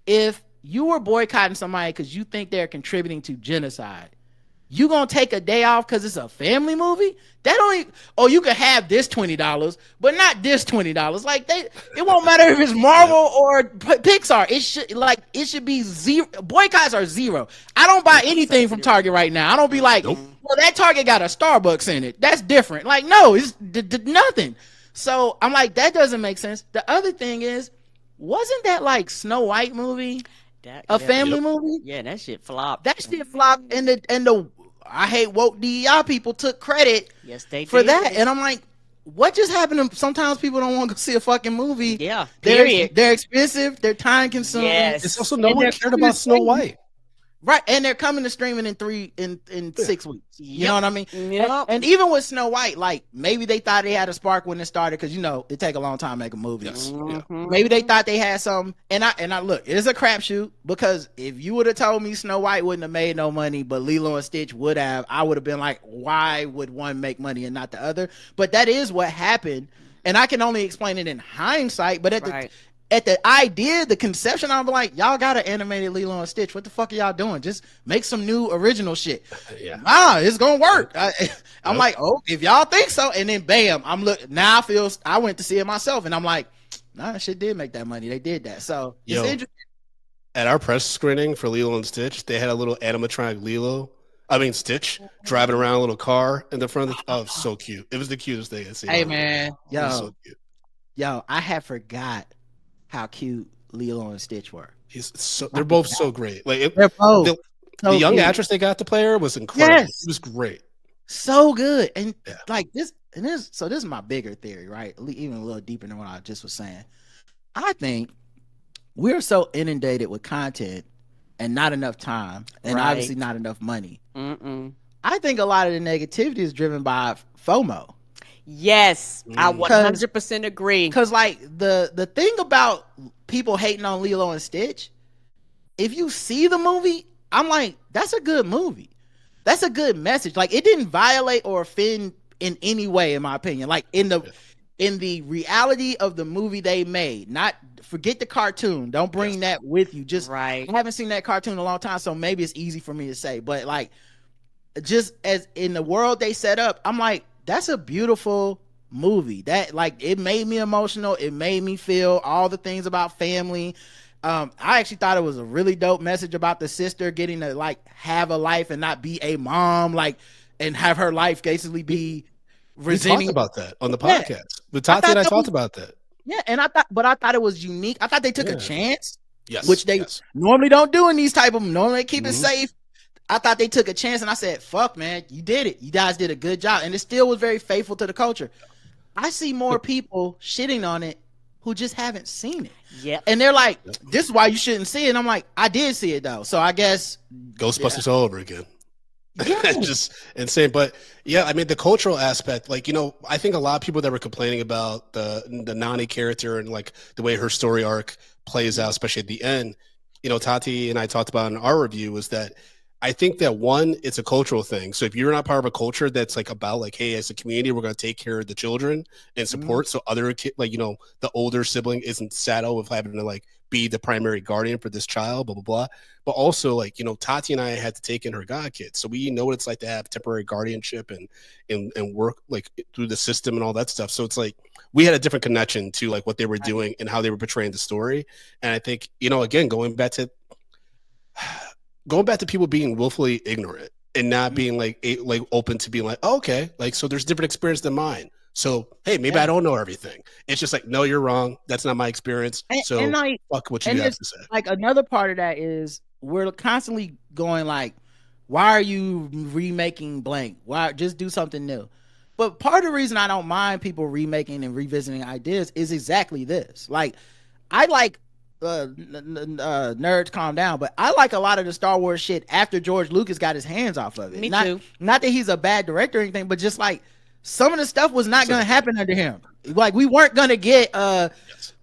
If you were boycotting somebody because you think they're contributing to genocide, you gonna take a day off because it's a family movie? That only, you can have this $20, but not this $20. Like it won't matter if it's Marvel or Pixar. It should be zero. Boycotts are zero. I don't buy anything from Target right now. I don't be like, well, that Target got a Starbucks in it. That's different. Like, no, it's nothing. So I'm like, that doesn't make sense. The other thing is, wasn't that like Snow White movie? A family movie? Yeah, that shit flopped. That shit flopped, and the I hate woke DEI people took credit for that. And I'm like, what just happened? Sometimes people don't want to see a fucking movie. Yeah, they're expensive. They're time consuming. Yes. It's also no one cared about Snow White. Right, and they're coming to streaming in 6 weeks. You know what I mean? Yep. And even with Snow White, like maybe they thought they had a spark when it started, because you know it take a long time to make a movie. Yes. Maybe they thought they had something. And I look, it's a crapshoot, because if you would have told me Snow White wouldn't have made no money, but Lilo and Stitch would have, I would have been like, why would one make money and not the other? But that is what happened, and I can only explain it in hindsight. But at the idea, the conception, I'm like, y'all got an animated Lilo and Stitch. What the fuck are y'all doing? Just make some new original shit. Nah, it's gonna work. I'm like, oh, if y'all think so. And then bam, now I went to see it myself, and I'm like, nah, shit did make that money. They did that. So it's interesting. At our press screening for Lilo and Stitch, they had a little animatronic Stitch driving around a little car in the front of the, so cute. It was the cutest thing I've seen. Hey man, so cute. I had forgot how cute Lilo and Stitch were. They're both so great. Like they're both the young actress they got to play her was incredible. Yes. It was great. So good. And like this is my bigger theory, right? Even a little deeper than what I just was saying. I think we're so inundated with content and not enough time, and Right. obviously not enough money. I think a lot of the negativity is driven by FOMO. Yes, I 100% agree. Because like the thing about people hating on Lilo and Stitch, if you see the movie, I'm like, that's a good movie. That's a good message. Like, it didn't violate or offend in any way, in my opinion. Like, in the reality of the movie they made, not forget the cartoon. Don't bring that with you. Just I haven't seen that cartoon in a long time, so maybe it's easy for me to say. But like, just as in the world they set up, I'm like, that's a beautiful movie. That, like, it made me emotional. It made me feel all the things about family. I actually thought it was a really dope message about the sister getting to like have a life and not be a mom, like, and have her life basically be resenting. We talked about that on the podcast. But Tati and I talked about that. Yeah, and I thought it was unique. I thought they took a chance, which they normally don't do in these type of. Normally they keep it safe. I thought they took a chance, and I said, "Fuck, man, you did it. You guys did a good job," and it still was very faithful to the culture. I see more people shitting on it who just haven't seen it. Yeah, and they're like, "This is why you shouldn't see it." And I'm like, "I did see it though, so I guess Ghostbusters all over again." Yeah. Just insane. But yeah, I mean, the cultural aspect, like, you know, I think a lot of people that were complaining about the Nani character and like the way her story arc plays out, especially at the end, you know, Tati and I talked about in our review, was that I think that one, it's a cultural thing. So if you're not part of a culture that's like about like, hey, as a community, we're going to take care of the children and support. So other kids, like, you know, the older sibling isn't saddled with having to like be the primary guardian for this child, blah, blah, blah. But also, like, you know, Tati and I had to take in her god kids. So we know what it's like to have temporary guardianship and work like through the system and all that stuff. So it's like, we had a different connection to like what they were doing and how they were portraying the story. And I think, you know, again, going back to people being willfully ignorant and not being like open to being like, oh, okay, like, so there's different experience than mine. So, hey, maybe I don't know everything. It's just like, no, you're wrong. That's not my experience. So and like, fuck what you have to say. Like, another part of that is we're constantly going like, why are you remaking blank? Why just do something new? But part of the reason I don't mind people remaking and revisiting ideas is exactly this. Like, I like nerds calm down, but I like a lot of the Star Wars shit after George Lucas got his hands off of it. Me too. Not that he's a bad director or anything, but just like some of the stuff was not going to happen under him. Like, we weren't going to get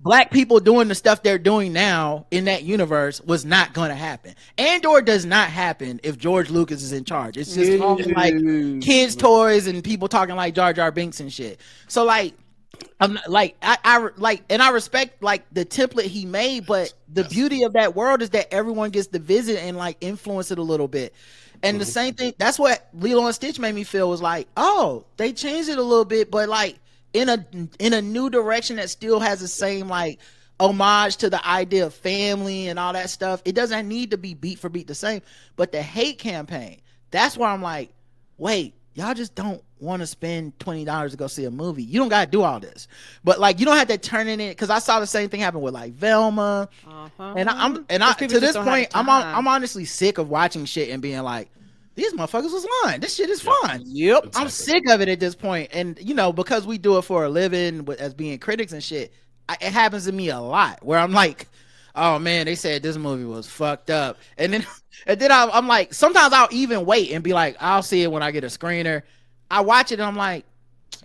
black people doing the stuff they're doing now in that universe was not going to happen. Andor does not happen if George Lucas is in charge. It's just all like kids' toys and people talking like Jar Jar Binks and shit. So like, I'm like, I like, and I respect like the template he made, but the beauty of that world is that everyone gets to visit and like influence it a little bit. And the same thing, that's what Lilo and Stitch made me feel, was like, oh, they changed it a little bit, but like in a new direction that still has the same like homage to the idea of family and all that stuff. It doesn't need to be beat for beat the same, but the hate campaign, that's where I'm like, wait, y'all just don't want to spend $20 to go see a movie. You don't got to do all this, but like, you don't have to turn it in. Cause I saw the same thing happen with like Velma, and I to this point, I'm honestly sick of watching shit and being like, these motherfuckers was lying. This shit is fine. Yep. Exactly. I'm sick of it at this point. And you know, because we do it for a living as being critics and shit, it happens to me a lot where I'm like, oh man, they said this movie was fucked up. And then I'm like, sometimes I'll even wait and be like, I'll see it when I get a screener. I watch it and I'm like,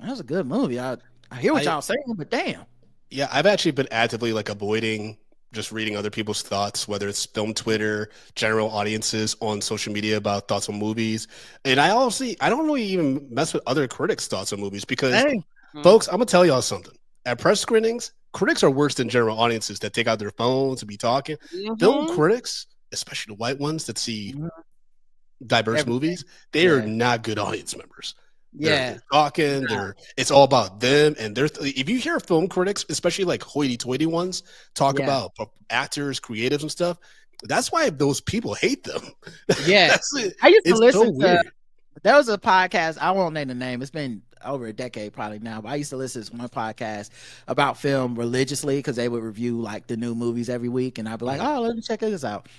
that was a good movie. I hear what y'all saying, but damn. Yeah, I've actually been actively like avoiding just reading other people's thoughts, whether it's film Twitter, general audiences on social media about thoughts on movies. And I don't really even mess with other critics' thoughts on movies because, folks, I'm going to tell y'all something. At press screenings, critics are worse than general audiences that take out their phones and be talking. Film critics, especially the white ones that see diverse movies, they are not good audience members. They're talking. It's all about them, and if you hear film critics, especially like hoity-toity ones, talk about actors, creatives, and stuff, that's why those people hate them. Yeah, I used to listen to. There was a podcast. I won't name the name. It's been over a decade probably now, but I used to listen to this one podcast about film religiously because they would review like the new movies every week, and I'd be like, "Oh, let me check this out."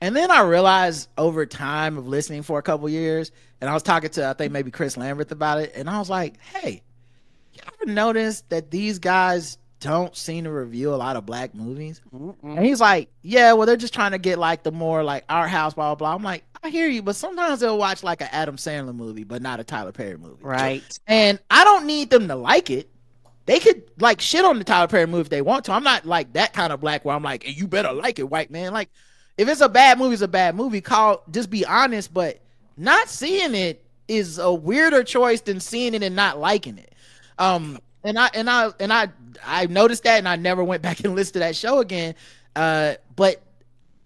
And then I realized over time of listening for a couple years, and I was talking to, I think maybe Chris Lambert about it, and I was like, hey, you ever notice that these guys don't seem to review a lot of black movies. And he's like, yeah, well, they're just trying to get like the more like art house, blah, blah, blah. I'm like, I hear you, but sometimes they'll watch like an Adam Sandler movie, but not a Tyler Perry movie. Right. And I don't need them to like it. They could like shit on the Tyler Perry movie if they want to. I'm not like that kind of black where I'm like, hey, you better like it, white man. Like, if it's a bad movie, it's a bad movie. Just be honest, but not seeing it is a weirder choice than seeing it and not liking it. I noticed that, and I never went back and listened to that show again. But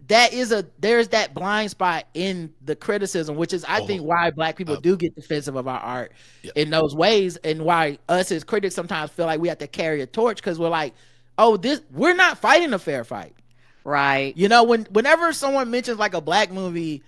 there's that blind spot in the criticism, which is I think why black people do get defensive of our art in those ways, and why us as critics sometimes feel like we have to carry a torch because we're like, we're not fighting a fair fight. Right. You know, whenever someone mentions like a black movie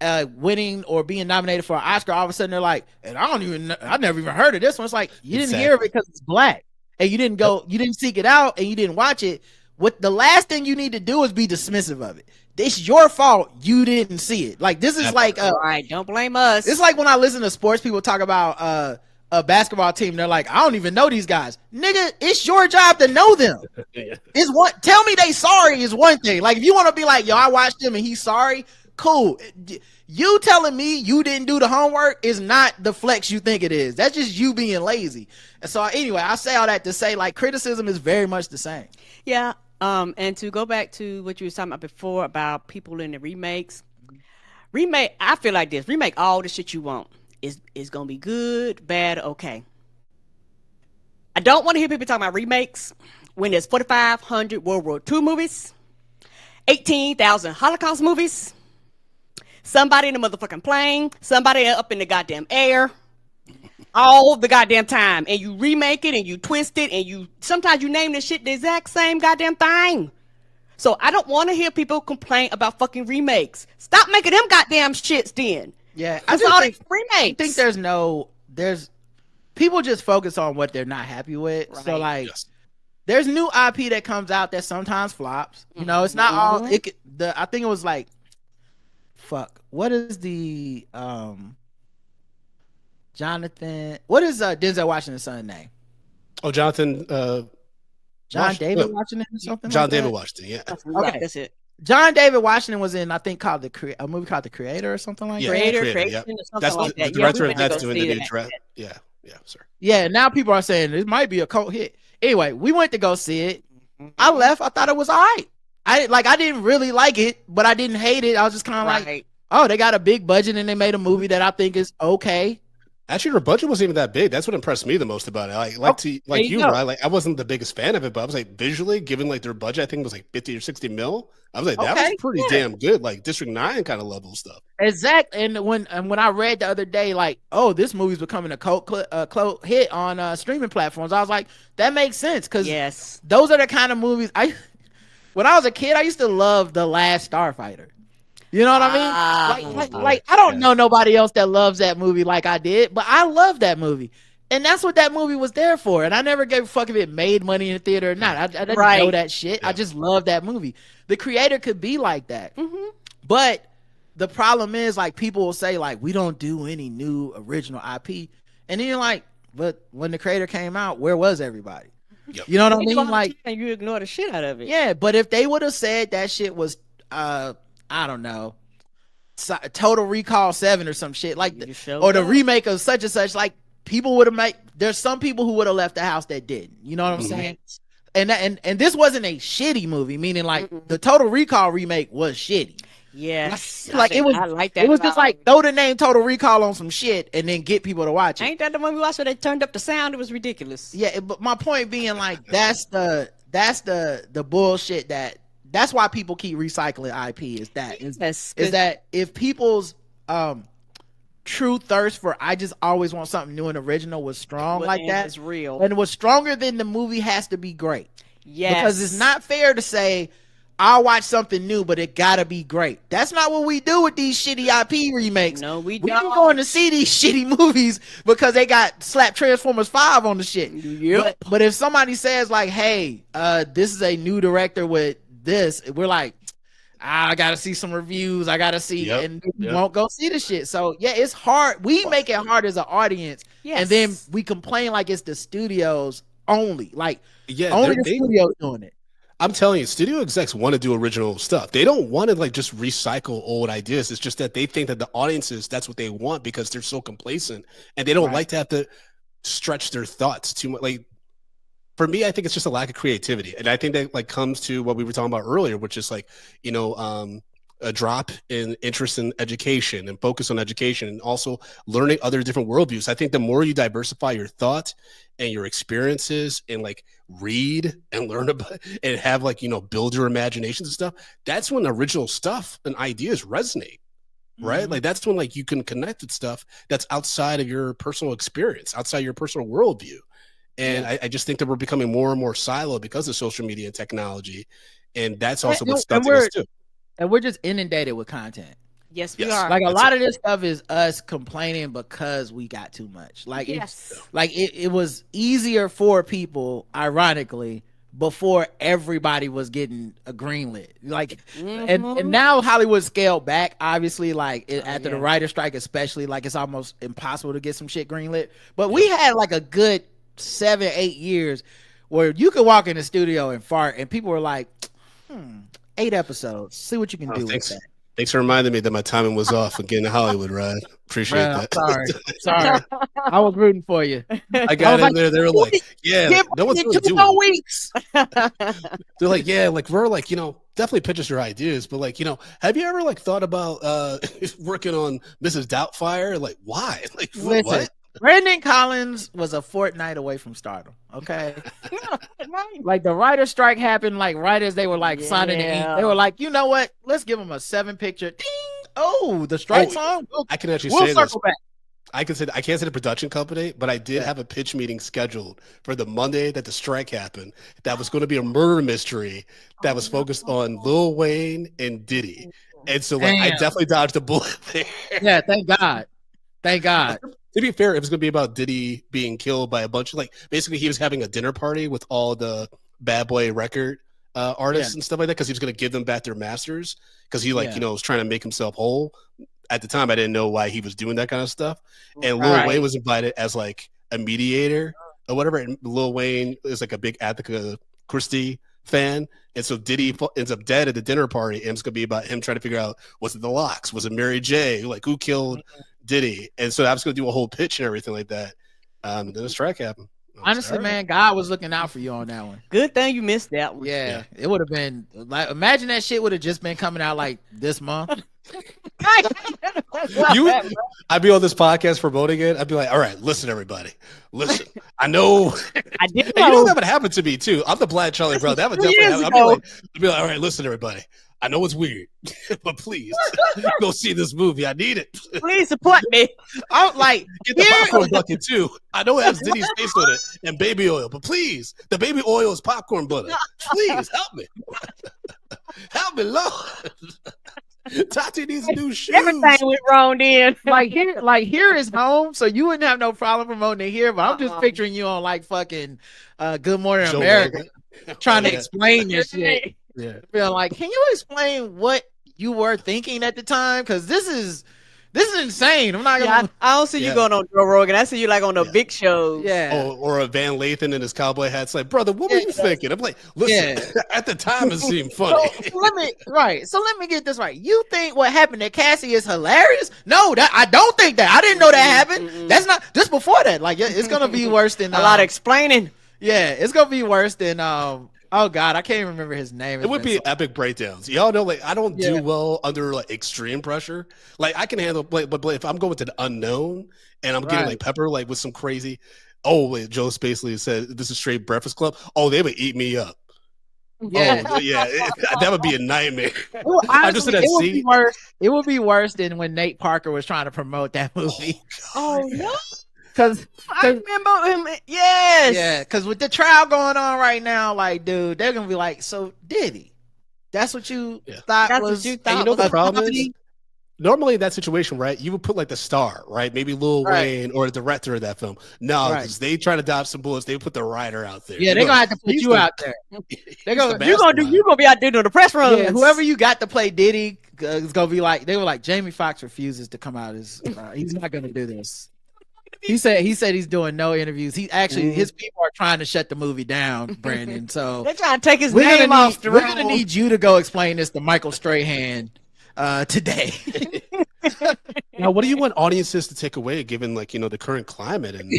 winning or being nominated for an Oscar, all of a sudden they're like, and I never even heard of this one. It's like, you didn't hear of it because it's black, and you didn't seek it out, and you didn't watch it. What the last thing you need to do is be dismissive of it. It's your fault you didn't see it. Like, this is like, right, don't blame us. It's like when I listen to sports people talk about a basketball team, they're like, I don't even know these guys. Nigga, it's your job to know them. Tell me they sorry is one thing. Like, if you want to be like, yo, I watched him and he's sorry, cool. You telling me you didn't do the homework is not the flex you think it is. That's just you being lazy. And so anyway, I say all that to say, like, criticism is very much the same. Yeah. And to go back to what you were talking about before about people in the remakes, I feel like this: remake all the shit you want. Is gonna be good, bad, okay. I don't want to hear people talking about remakes when there's 4,500 World War II movies, 18,000 Holocaust movies, somebody in a motherfucking plane, somebody up in the goddamn air, all the goddamn time, and you remake it and you twist it and sometimes you name this shit the exact same goddamn thing. So I don't want to hear people complain about fucking remakes. Stop making them goddamn shits then. Yeah, I think there's people just focus on what they're not happy with. Right. So like, there's new IP that comes out that sometimes flops. You know, it's not all. I think it was like, what is the Jonathan? What is Denzel Washington's son's name? Oh, Jonathan. John David Washington or something. John David Washington. Yeah. Okay, that's it. John David Washington was in, I think, called a movie called The Creator or something like that. Creator, yeah. That's like that. The director of that's doing the director. Yeah, sir. Yeah, now people are saying it might be a cult hit. Anyway, we went to go see it. I left. I thought it was all right. I didn't really like it, but I didn't hate it. I was just kind of like, oh, they got a big budget and they made a movie that I think is okay. Actually, their budget wasn't even that big. That's what impressed me the most about it. Right? Like, I wasn't the biggest fan of it, but I was like, visually, given like their budget, I think it was like 50 or 60 mil. I was like, that was pretty damn good, like District 9 kind of level stuff. Exactly. And when I read the other day, like, oh, this movie's becoming a cult hit on streaming platforms, I was like, that makes sense because those are the kind of movies when I was a kid, I used to love The Last Starfighter. You know what I mean? Like I don't know nobody else that loves that movie like I did, but I love that movie. And that's what that movie was there for. And I never gave a fuck if it made money in the theater or not. I didn't know that shit. Yeah. I just love that movie. The Creator could be like that. Mm-hmm. But the problem is, like, people will say, like, we don't do any new original IP. And then you're like, but when The Creator came out, where was everybody? Yep. You know what I mean? Like, and you ignore the shit out of it. Yeah, but if they would have said that shit was I don't know, Total Recall 7 or some shit like or the remake of such and such, like, people would have there's some people who would have left the house that didn't. You know what I'm saying? And this wasn't a shitty movie, meaning like the Total Recall remake was shitty. Yes. Like it was I like that. It was just like throw the name Total Recall on some shit and then get people to watch it. Ain't that the one we watched where they turned up the sound? It was ridiculous. Yeah, but my point being, like, that's the bullshit that's why people keep recycling IP is that if people's true thirst for I just always want something new and original was strong like that, it's real and it was stronger than the movie has to be great. Yes, because it's not fair to say I'll watch something new, but it gotta be great. That's not what we do with these shitty IP remakes. No, we don't. We're going to see these shitty movies because they got slapped Transformers 5 on the shit. Yep. But if somebody says like, hey, this is a new director with this, we're like, I gotta see some reviews, I gotta see, and we won't go see the shit. So yeah, it's hard. We make it hard as an audience, and then we complain like it's the studios only. Like, Yeah, only the studio doing it. I'm telling you, studio execs want to do original stuff. They don't want to like just recycle old ideas. It's just that they think that the audiences, that's what they want because they're so complacent and they don't like to have to stretch their thoughts too much. Like, for me, I think it's just a lack of creativity. And I think that like comes to what we were talking about earlier, which is like, you know, a drop in interest in education and focus on education and also learning other different worldviews. I think the more you diversify your thought and your experiences and like read and learn about and have like, you know, build your imaginations and stuff, that's when original stuff and ideas resonate. Right. Like that's when like you can connect with stuff that's outside of your personal experience, outside your personal worldview. And I just think that we're becoming more and more siloed because of social media and technology. And that's also what's stunting us too. And we're just inundated with content. Yes, we are. Like a lot of this stuff is us complaining because we got too much. Like it was easier for people, ironically, before everybody was getting a greenlit. Like and now Hollywood scaled back, obviously, like after the writer strike, especially, like it's almost impossible to get some shit greenlit. But we had like a good 7-8 years where you could walk in the studio and fart and people were like, 8 episodes, see what you can do with that. Thanks for reminding me that my timing was off again in Hollywood, Rod. Appreciate that. Sorry. I was rooting for you. I got in there. They were like, yeah, no one's really doing 2 more weeks. They're like, yeah, like we're like, you know, definitely pitch us your ideas, but like, you know, have you ever like thought about working on Mrs. Doubtfire? Like, why? Like, what? Brandon Collins was a fortnight away from stardom. Okay. Like the writer strike happened, like right as they were like signing the ink. They were like, you know what? Let's give them a 7-picture. Ding! Oh, the strike song. I can actually say this. Back. I can't say the production company, but I did have a pitch meeting scheduled for the Monday that the strike happened. That was going to be a murder mystery that was focused on Lil Wayne and Diddy. And so like I definitely dodged a bullet there. Yeah, thank God. Thank God. To be fair, it was going to be about Diddy being killed by a bunch of like, basically he was having a dinner party with all the Bad Boy record artists and stuff like that because he was going to give them back their masters because he like, you know, was trying to make himself whole. At the time, I didn't know why he was doing that kind of stuff. And Lil Wayne was invited as like a mediator or whatever. And Lil Wayne is like a big Agatha Christie fan. And so Diddy ends up dead at the dinner party. And it's going to be about him trying to figure out, was it the Locks? Was it Mary J? Like who killed Diddy? And so I was going to do a whole pitch and everything like that. Then the strike happened. Honestly, man, God was looking out for you on that one. Good thing you missed that one. Yeah. It would have been like, imagine that shit would have just been coming out like this month. I'd be on this podcast promoting it. I'd be like, all right, listen, everybody. Listen, I know. You know that would happen to me too. I'm the Black Charlie Brown. That would definitely happen. I'd be like, all right, listen, everybody. I know it's weird, but please go see this movie. I need it. Please support me. I'm like, get the popcorn bucket too. I know it has Diddy's face on it and baby oil, but please, the baby oil is popcorn butter. Please help me. Help me, Lord. Tati needs new shoes. Everything went wrong then. Here is home, so you wouldn't have no problem promoting it here. But I'm just picturing you on like fucking Good Morning America, trying to explain this shit. Yeah, feel like, can you explain what you were thinking at the time? Because this is insane. I'm not gonna. I don't see you going on Joe Rogan. I see you like on the big shows. Yeah, or a Van Lathan in his cowboy hat. It's like, brother, what were you thinking? I'm like, listen. At the time, it seemed funny. So let me get this right. You think what happened to Cassie is hilarious? No, I don't think that. I didn't know that happened. That's not just before that. Like, it's gonna be worse than a lot of explaining. Yeah, it's gonna be worse than oh God, I can't even remember his name. It would be epic breakdowns. Y'all know, like I don't do well under like extreme pressure. Like I can handle, but if I'm going to the unknown and I'm getting like pepper, like with some crazy. Oh wait, Joe Spacely said this is straight Breakfast Club. Oh, they would eat me up. Yeah, that would be a nightmare. Well, honestly, it would be worse than when Nate Parker was trying to promote that movie. Oh no. Because I remember him. Yes. Yeah, because with the trial going on right now, like, dude, they're gonna be like, so Diddy, that's what you thought that's was. What you thought you know the problem is? Normally in that situation, right, you would put like the star, right? Maybe Lil Wayne or the director of that film. No, because they try to dodge some bullets. They put the writer out there. Yeah, they're gonna have to put you out there. You're gonna be out there doing the press run. Yeah, whoever you got to play Diddy is gonna be like, they were like, Jamie Foxx refuses to come out as he's not gonna do this. He said he's doing no interviews. He actually his people are trying to shut the movie down, Brandon. So they're trying to take his name off the We're gonna need you to go explain this to Michael Strahan today. Now, what do you want audiences to take away, given the current climate and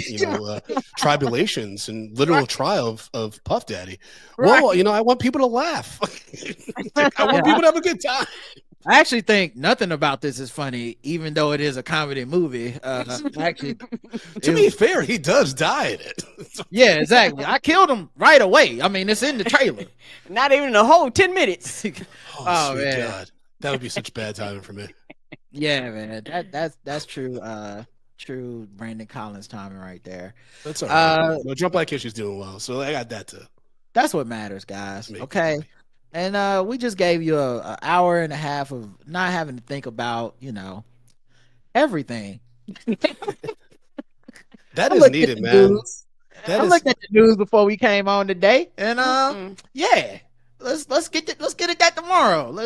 tribulations and literal trial of Puff Daddy? Right. Well, I want people to laugh. I want people to have a good time. I actually think nothing about this is funny, even though it is a comedy movie. Actually, to be fair, he does die in it. Yeah, exactly. I killed him right away. I mean, it's in the trailer. Not even a whole 10 minutes. Oh man, God. That would be such bad timing for me. Yeah, man. That's true. True Brandon Collins timing right there. That's all right. Jump Like Issue's doing well, so I got that too. That's what matters, guys. Okay. And we just gave you an hour and a half of not having to think about, everything. That is needed, man. I looked at the news before we came on today, and yeah, let's get it that tomorrow.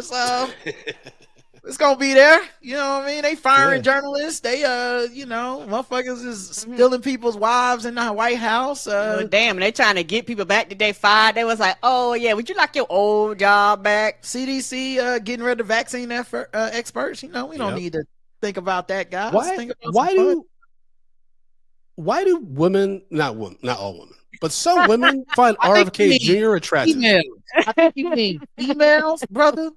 It's gonna be there. You know what I mean? They firing journalists. They motherfuckers is stealing people's wives in the White House. Damn, they trying to get people back that they fired. They was like, oh yeah, would you like your old job back? CDC getting rid of vaccine experts. We don't need to think about that, guys. Why do women, not all women, but some women find RFK Jr. attractive? Females. I think you mean females, brother.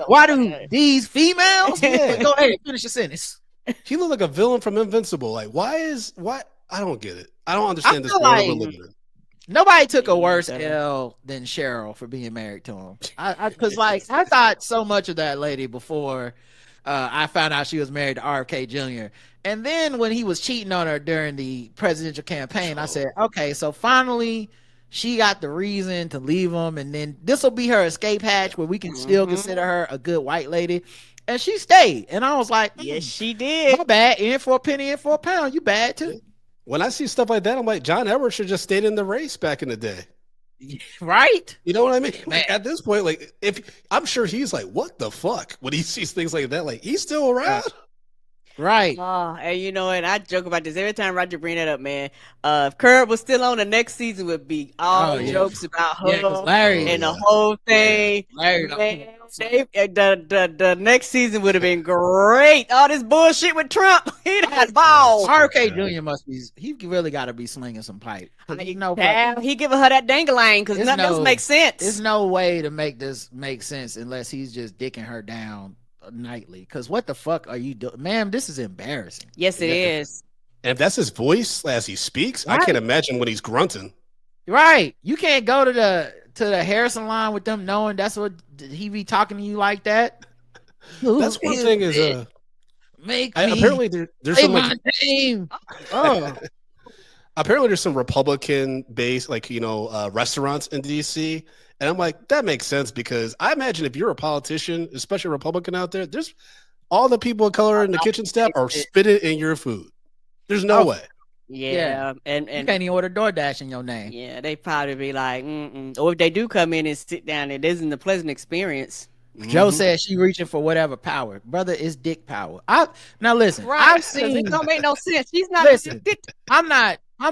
Why do these females? Yeah. Go ahead, finish your sentence. He looked like a villain from Invincible. Like, why? I don't get it. I don't understand this world we're living in. Nobody took a worse L than Cheryl for being married to him. Because I thought so much of that lady before I found out she was married to RFK Jr. And then when he was cheating on her during the presidential campaign, I said, okay, so finally she got the reason to leave him, and then this will be her escape hatch where we can still consider her a good white lady. And she stayed. And I was like, yes, she did. My bad. In for a penny, in for a pound. You bad too. When I see stuff like that, I'm like, John Edwards should just stayed in the race back in the day. Right? You know what I mean? Like, at this point, like, if I'm sure he's like, what the fuck? When he sees things like that, like, he's still around. Right. And and I joke about this every time Roger bring that up, man. If Curb was still on, the next season would be all jokes about her Larry, and the whole thing. Larry, the next season would have been great. All this bullshit with Trump, he'd had balls. RK Jr. he really got to be slinging some pipe. He giving her that dangling because nothing else makes sense. There's no way to make this make sense unless he's just dicking her down nightly. Because what the fuck are you doing, ma'am? This is embarrassing. Yes, it is. And if that's his voice as he speaks, I can't imagine when he's grunting. Right. You can't go to the hair salon with them knowing that's what he be talking to you like that. That's one thing is apparently there's some name. Apparently there's some Republican based restaurants in DC, and I'm like, that makes sense because I imagine if you're a politician, especially a Republican out there, there's all the people of color in the kitchen staff are spitting in your food. There's no way. Yeah. And you can't even order DoorDash in your name. Yeah, they probably be like, or if they do come in and sit down, it isn't a pleasant experience. Joe said she reaching for whatever power. Brother, it's dick power. Now listen, I've seen it don't make no sense. She's not I'm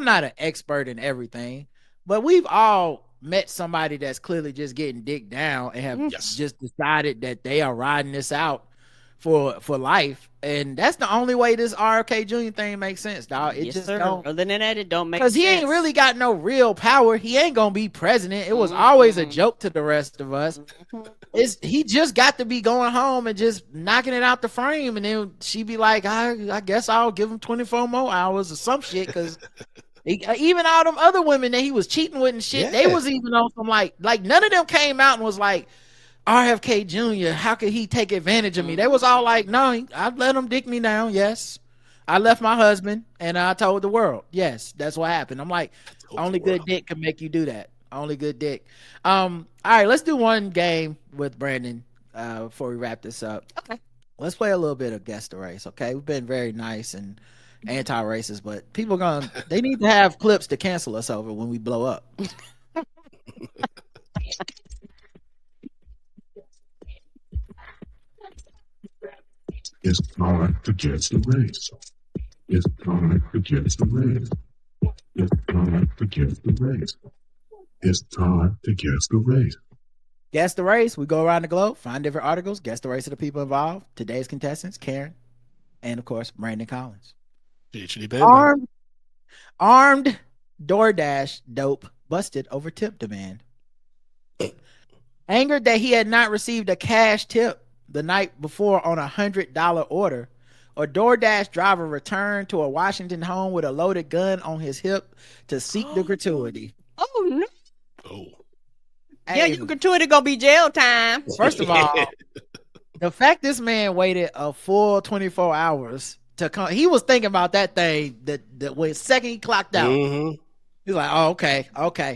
not an expert in everything, but we've all met somebody that's clearly just getting dick down and have just decided that they are riding this out for life, and that's the only way this RFK Jr. thing makes sense, dog. It just don't. Other than that, it don't make sense. Because he ain't really got no real power. He ain't gonna be president. It was always a joke to the rest of us. He just got to be going home and just knocking it out the frame, and then she be like, I guess I'll give him 24 more hours or some shit, because even all them other women that he was cheating with and shit, they was even on some like none of them came out and was like, RFK Jr., how could he take advantage of me? They was all like, no, I let him dick me down. Yes, I left my husband and I told the world. Yes, that's what happened. I'm like, only good dick can make you do that. Only good dick. All right, let's do one game with Brandon before we wrap this up. Okay. Let's play a little bit of Guess the Race. Okay, we've been very nice and anti-racist, but people they need to have clips to cancel us over when we blow up. It's time to guess the race. It's time to guess the race. It's time to guess the race. It's time to guess the race. Guess the race. We go around the globe, find different articles, guess the race of the people involved. Today's contestants, Karen, and of course, Brandon Collins. Armed DoorDash dope busted over tip demand. Angered that he had not received a cash tip the night before on $100 order, a DoorDash driver returned to a Washington home with a loaded gun on his hip to seek the gratuity. Oh no! Oh, yeah, your gratuity gonna be jail time. First of all, the fact this man waited a full 24 hours to come, he was thinking about that thing that when second he clocked out. Mm-hmm. He's like, oh, okay,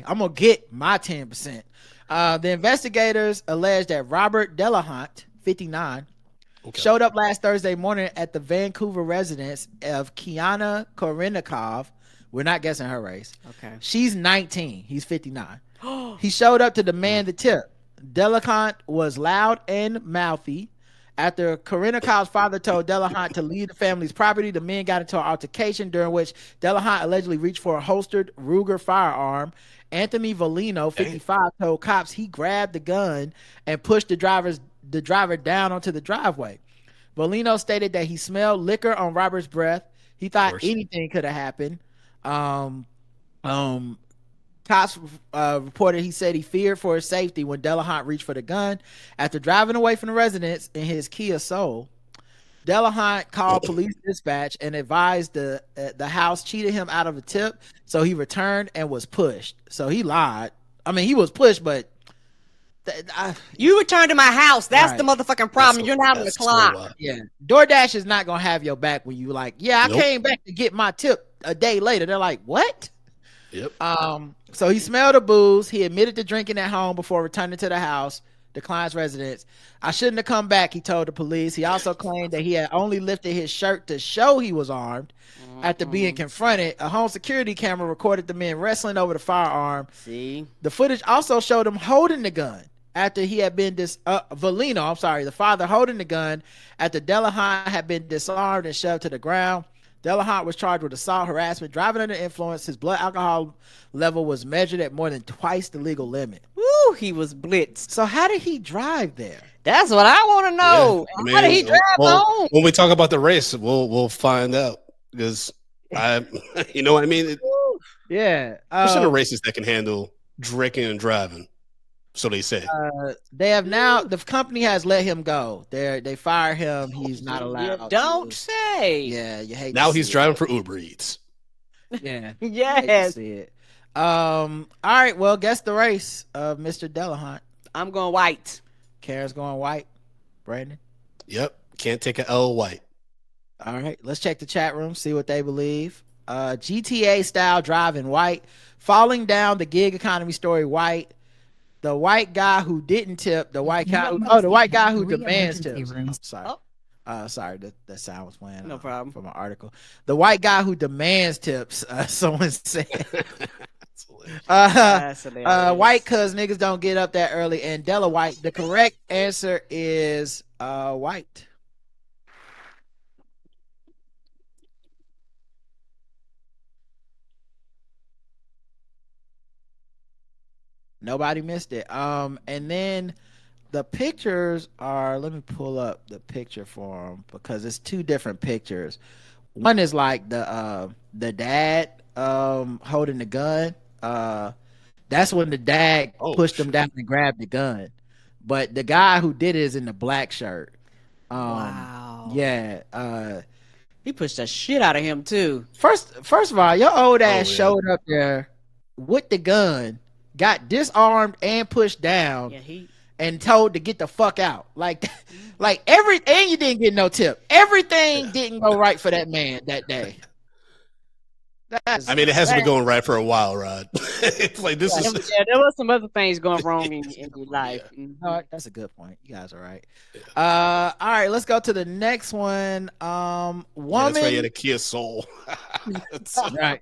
I'm gonna get my 10%. The investigators alleged that Robert Delahant, 59, showed up last Thursday morning at the Vancouver residence of Kiana Korenikov. We're not guessing her race. Okay. She's 19. He's 59. He showed up to demand the tip. Delahant was loud and mouthy. After Korenikov's father told Delahant to leave the family's property, the men got into an altercation during which Delahant allegedly reached for a holstered Ruger firearm. Anthony Volino, 55, told cops he grabbed the gun and pushed the driver down onto the driveway. Volino stated that he smelled liquor on Robert's breath. He thought anything could have happened. Cops reported he said he feared for his safety when Delahant reached for the gun. After driving away from the residence in his Kia Soul, Delahant called police dispatch and advised the house cheated him out of a tip, so he returned and was pushed. So he lied. I mean, he was pushed, but you returned to my house. That's right. The motherfucking problem. You're not on the clock. Yeah, DoorDash is not gonna have your back when you like. Yeah, I came back to get my tip a day later. They're like, what? Yep. So he smelled the booze. He admitted to drinking at home before returning to the house, the client's residence. I shouldn't have come back, he told the police. He also claimed that he had only lifted his shirt to show he was armed. After being confronted, a home security camera recorded the men wrestling over the firearm. See? The footage also showed him holding the gun after he had been the father holding the gun after Delahant had been disarmed and shoved to the ground. Delahant was charged with assault, harassment, driving under influence. His blood alcohol level was measured at more than twice the legal limit. Woo, he was blitzed. So how did he drive there? That's what I want to know. Yeah, how did he drive home? When we talk about the race, we'll find out, because you know what I mean? Yeah. There's some races that can handle drinking and driving. So they say. They have now. The company has let him go. They fire him. He's not allowed. You don't say. Yeah, you hate. Now he's driving for Uber Eats. Yeah. Yes. See it. All right. Well, guess the race of Mr. Delahant. I'm going white. Karen's going white. Brandon. Yep. Can't take an L white. All right. Let's check the chat room. See what they believe. GTA style driving white. Falling down the gig economy story white. The white guy who didn't tip, the white guy who demands tips. Sorry. Sorry, that sound was playing. No problem. From an article. The white guy who demands tips, someone said. White cuz niggas don't get up that early, and Della White. The correct answer is white. Nobody missed it. And then the pictures are, let me pull up the picture for them because it's two different pictures. One is like the dad holding the gun. That's when the dad pushed him down and grabbed the gun. But the guy who did it is in the black shirt. Wow. Yeah. He pushed the shit out of him too. First of all, your old ass showed up there with the gun, got disarmed and pushed down, and told to get the fuck out. Like everything, you didn't get no tip. Everything didn't go right for that man that day. I mean, it hasn't been going right for a while, Rod. It's like this is. Yeah, there was some other things going wrong in your life. Yeah. No, that's a good point. You guys are right. Yeah. All right, let's go to the next one. Woman. Yeah, that's why you had a Kia Soul. Right.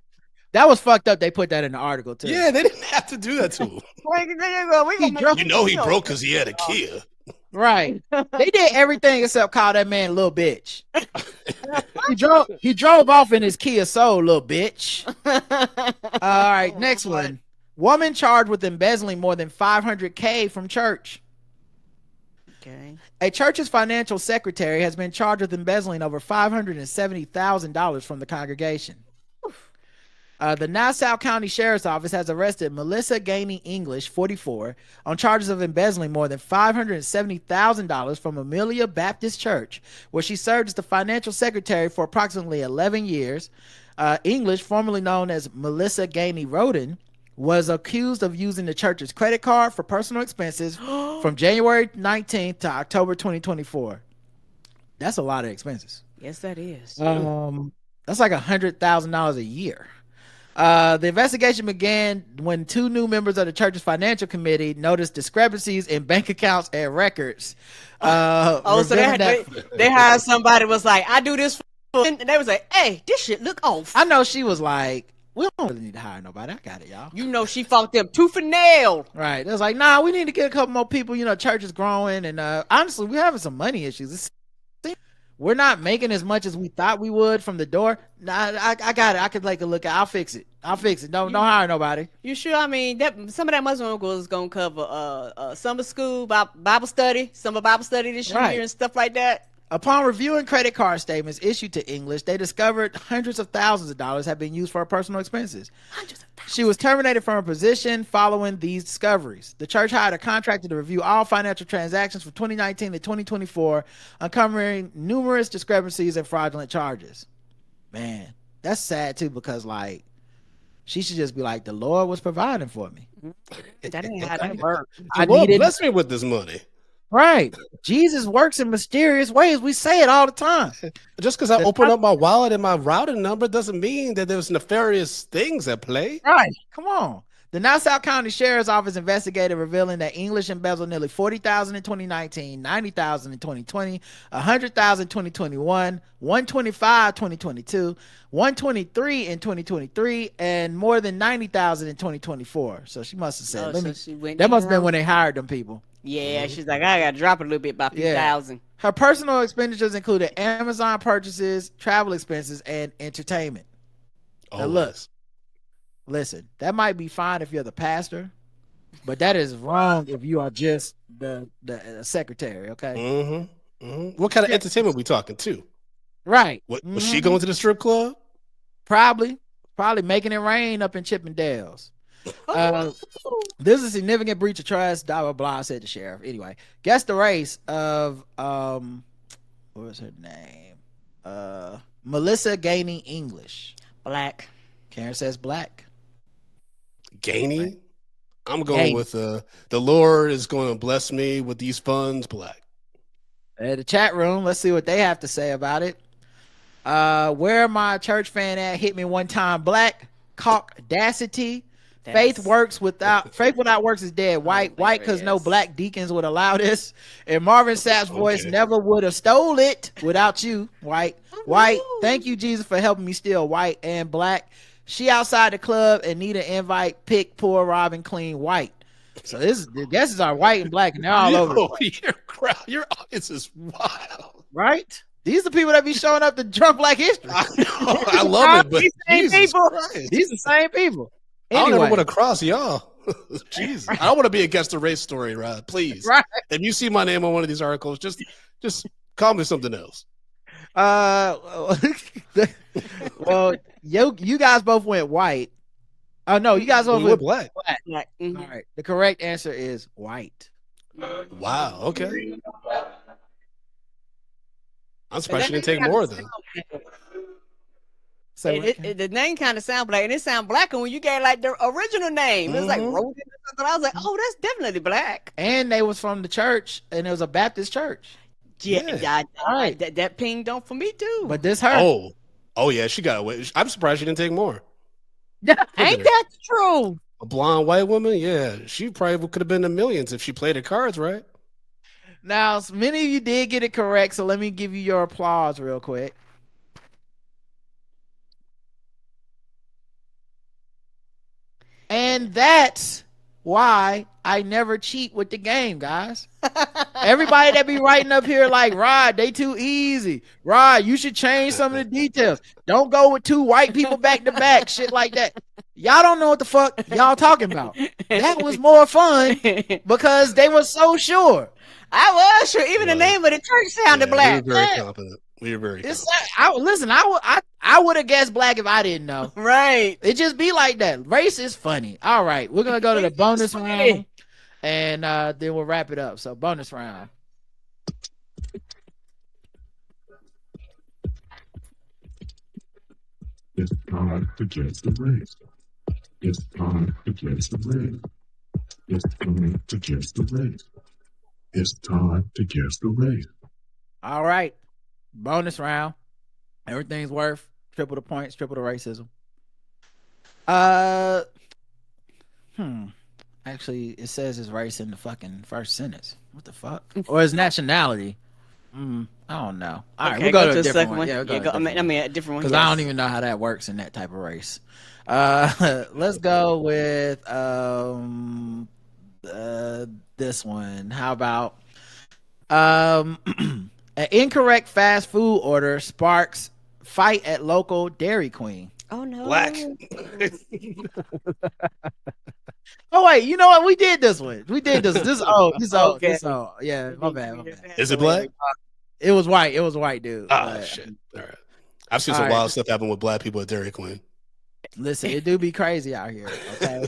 That was fucked up. They put that in the article too. Yeah, they didn't have to do that to him. He broke because he had a Kia. Right. They did everything except call that man little bitch. He drove off in his Kia Soul, little bitch. All right, next one. Woman charged with embezzling more than $500K from church. Okay. A church's financial secretary has been charged with embezzling over $570,000 from the congregation. The Nassau County Sheriff's Office has arrested Melissa Gainey English, 44, on charges of embezzling more than $570,000 from Amelia Baptist Church, where she served as the financial secretary for approximately 11 years. English, formerly known as Melissa Gainey Roden, was accused of using the church's credit card for personal expenses from January 19th to October 2024. That's a lot of expenses. Yes, that is. That's like $100,000 a year. The investigation began when two new members of the church's financial committee noticed discrepancies in bank accounts and records. So they hired somebody was like, I do this for, and they was like, hey, this shit look off. I know she was like, we don't really need to hire nobody. I got it, y'all. You know, she fought them tooth and nail. Right. It was like, nah, we need to get a couple more people. You know, church is growing, and honestly, we're having some money issues. We're not making as much as we thought we would from the door. Nah, I got it. I could take a look. I'll fix it. Don't hire nobody. You sure? I mean, some of that Muslim is gonna cover summer school, Bible study, summer Bible study this year, and stuff like that. Upon reviewing credit card statements issued to English, they discovered hundreds of thousands of dollars had been used for her personal expenses. She was terminated from her position following these discoveries. The church hired a contractor to review all financial transactions from 2019 to 2024, uncovering numerous discrepancies and fraudulent charges. Man, that's sad too, because like, she should just be like, the Lord was providing for me. That ain't how that works. Bless me with this money. Right. Jesus works in mysterious ways. We say it all the time. Just because I open up my wallet and my routing number doesn't mean that there's nefarious things at play. Right. Come on. The Nassau County Sheriff's Office investigated, revealing that English embezzled nearly $40,000 in 2019, $90,000 in 2020, $100,000 in 2021, $125,000 in 2022, $123,000 in 2023, and more than $90,000 in 2024. So she must have said, that must have been when they hired them people. Yeah, she's like, I gotta drop it a little bit by 50,000. Her personal expenditures included Amazon purchases, travel expenses, and entertainment. Now look, listen, that might be fine if you're the pastor, but that is wrong if you are just the secretary. Okay. What kind of entertainment we talking to? Right. Was she going to the strip club? Probably making it rain up in Chippendales. This is a significant breach of trust, blah blah blah, said the sheriff. Anyway, guess the race of what was her name? Melissa Gainey English. Black. Karen says black. Gainey? I'm going with the Lord is going to bless me with these funds, black. The chat room, let's see what they have to say about it. Where my church fan at? Hit me one time, black. Cockdacity. Faith without works is dead. White, because no black deacons would allow this. And Marvin Sapp's voice never would have stole it without you. White. Thank you, Jesus, for helping me steal. White and black. She outside the club and need an invite. Pick, pour, rob, and clean. White. So the guesses are white and black, and they're all over. Your audience is wild, right? These are the people that be showing up to Trump Black History. I love it, but these are the same people. Anyway. I don't ever want to cross y'all. Jesus, I don't want to be against the race story, Rod. Please, if you see my name on one of these articles, just call me something else. Well, you guys both went white. Oh no, you guys both went black. All right, the correct answer is white. Wow. Okay. I'm surprised she didn't take more then. The name kind of sound black, and it sound blacker when you get like the original name. It's like Roden or something. I was like, oh, that's definitely black. And they was from the church, and it was a Baptist church. Yeah. That pinged on for me too. But this her. Oh yeah, she got away. I'm surprised she didn't take more. Ain't that true? A blonde white woman, yeah, she probably could have been the millions if she played her cards right. Now, many of you did get it correct, so let me give you your applause real quick. And that's why I never cheat with the game, guys. Everybody that be writing up here like, Rod, they too easy. Rod, you should change some of the details. Don't go with 2 white people back to back, shit like that. Y'all don't know what the fuck y'all talking about. That was more fun because they were so sure. I was sure. Even the name of the church sounded black. We were very confident. We were very confident. I would have guessed black if I didn't know. Right. It just be like that. Race is funny. All right, we're gonna go to the bonus round, and then we'll wrap it up. So bonus round. It's time to guess the race. It's time to guess the race. It's time to guess the race. It's time to guess the race. All right, bonus round. Everything's worth triple the points, triple the racism. Actually, it says it's race in the fucking first sentence. What the fuck? Or it's nationality. I don't know. All right, we'll go to a different one. Yeah, a different one. Because I don't even know how that works in that type of race. Let's go with this one. How about an incorrect fast food order sparks fight at local Dairy Queen. Oh no. Black. Oh wait, you know what? We did this one. This old. Yeah, my bad. Is it black? It was white. It was white, dude. Shit. All right. I've seen some wild stuff happen with black people at Dairy Queen. Listen, it do be crazy out here. Okay.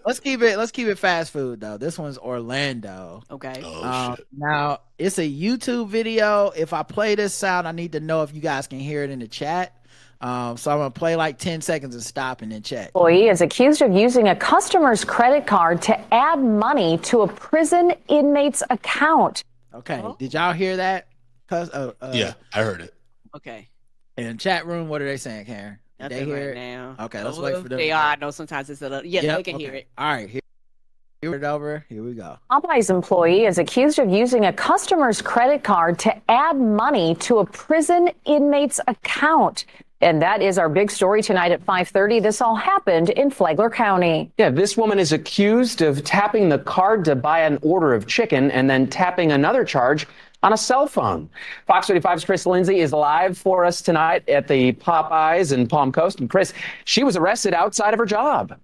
Let's keep it fast food though. This one's Orlando. Okay. Shit. Now it's a YouTube video. If I play this sound, I need to know if you guys can hear it in the chat. So I'm gonna play like 10 seconds and stop and then check. Employee is accused of using a customer's credit card to add money to a prison inmate's account. Okay. Did y'all hear that? Yeah, I heard it. Okay. In chat room, what are they saying, Karen? Did they hear it now? Okay, let's wait for them. They are. I know sometimes it's they can hear it. All right, here it over. Here we go. Popeye's employee is accused of using a customer's credit card to add money to a prison inmate's account. And that is our big story tonight at 5:30. This all happened in Flagler County. Yeah, this woman is accused of tapping the card to buy an order of chicken and then tapping another charge on a cell phone. Fox 35's Chris Lindsay is live for us tonight at the Popeyes in Palm Coast. And Chris, she was arrested outside of her job.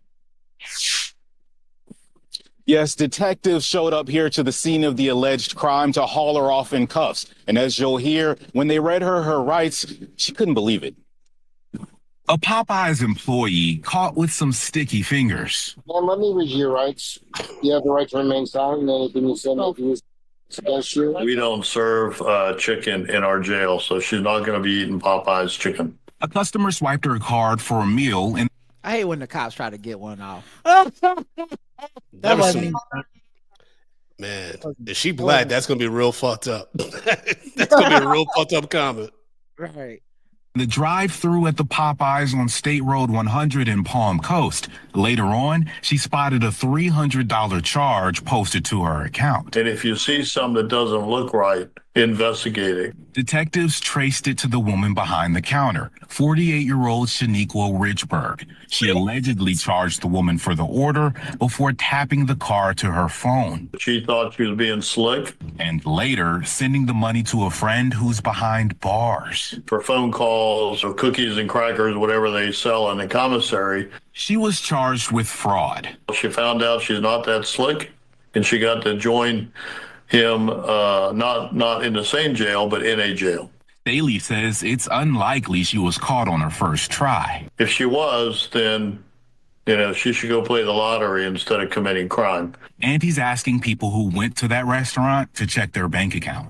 Yes, detectives showed up here to the scene of the alleged crime to haul her off in cuffs. And as you'll hear, when they read her rights, she couldn't believe it. A Popeyes employee caught with some sticky fingers. Ma'am, let me read your rights. You have the right to remain silent. Anything you say may be used against you. We don't serve chicken in our jail, so she's not going to be eating Popeye's chicken. A customer swiped her card for a meal and I hate when the cops try to get one off. That was man. If she black, that's gonna be real fucked up. That's gonna be a real fucked up comment. Right. the drive-thru at the Popeyes on State Road 100 in Palm Coast. Later on, she spotted a $300 charge posted to her account. And if you see something that doesn't look right, investigate it. Detectives traced it to the woman behind the counter, 48-year-old Shaniqua Richburg. She allegedly charged the woman for the order before tapping the card to her phone. She thought she was being slick. And later, sending the money to a friend who's behind bars. For phone calls or cookies and crackers, whatever they sell in the commissary. She was charged with fraud. She found out she's not that slick, and she got to join him, not in the same jail, but in a jail. Bailey says it's unlikely she was caught on her first try. If she was, then, she should go play the lottery instead of committing crime. And he's asking people who went to that restaurant to check their bank account.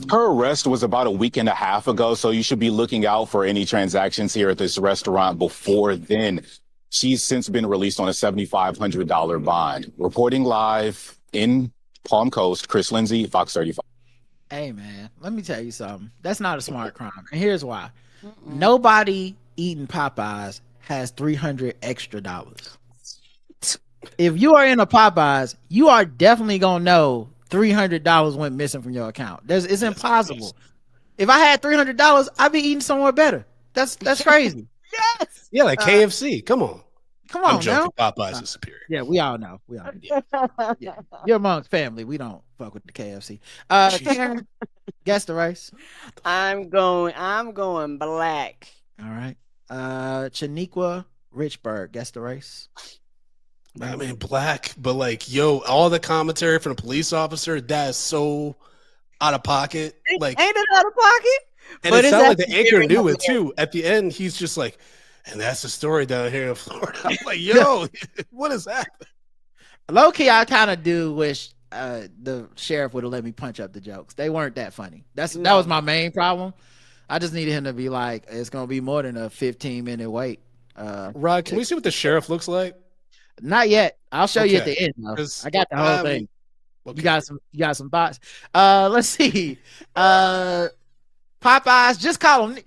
Her arrest was about a week and a half ago, so you should be looking out for any transactions here at this restaurant before then. She's since been released on a $7,500 bond. Reporting live in Palm Coast, Chris Lindsay, Fox 35. Hey, man, let me tell you something. That's not a smart crime. And here's why. Nobody eating Popeyes has $300 extra. If you are in a Popeyes, you are definitely going to know $300 went missing from your account. It's impossible. If I had $300, I'd be eating somewhere better. That's crazy. Yes. Yeah, like KFC. Come on. Come on, I'm joking. now. Popeyes is superior. Yeah, we all know. We all know. Yeah. You're amongst family. We don't fuck with the KFC. Karen, guess the race. I'm going black. All right. Chaniqua Richburg, guess the race. I mean, black, but like, yo, all the commentary from the police officer, that is so out of pocket. Like, ain't it out of pocket? And it sounded like the anchor knew it too. At the end, he's just like, and that's the story down here in Florida. I'm like, yo, what is that? Low key, I kind of do wish the sheriff would have let me punch up the jokes. They weren't that funny. That was my main problem. I just needed him to be like, it's gonna be more than a 15-minute wait. Rod, can we see what the sheriff looks like? Not yet. I'll show you at the end. Though. I got the whole thing. Okay. You got some thoughts. Let's see. Popeyes, just call them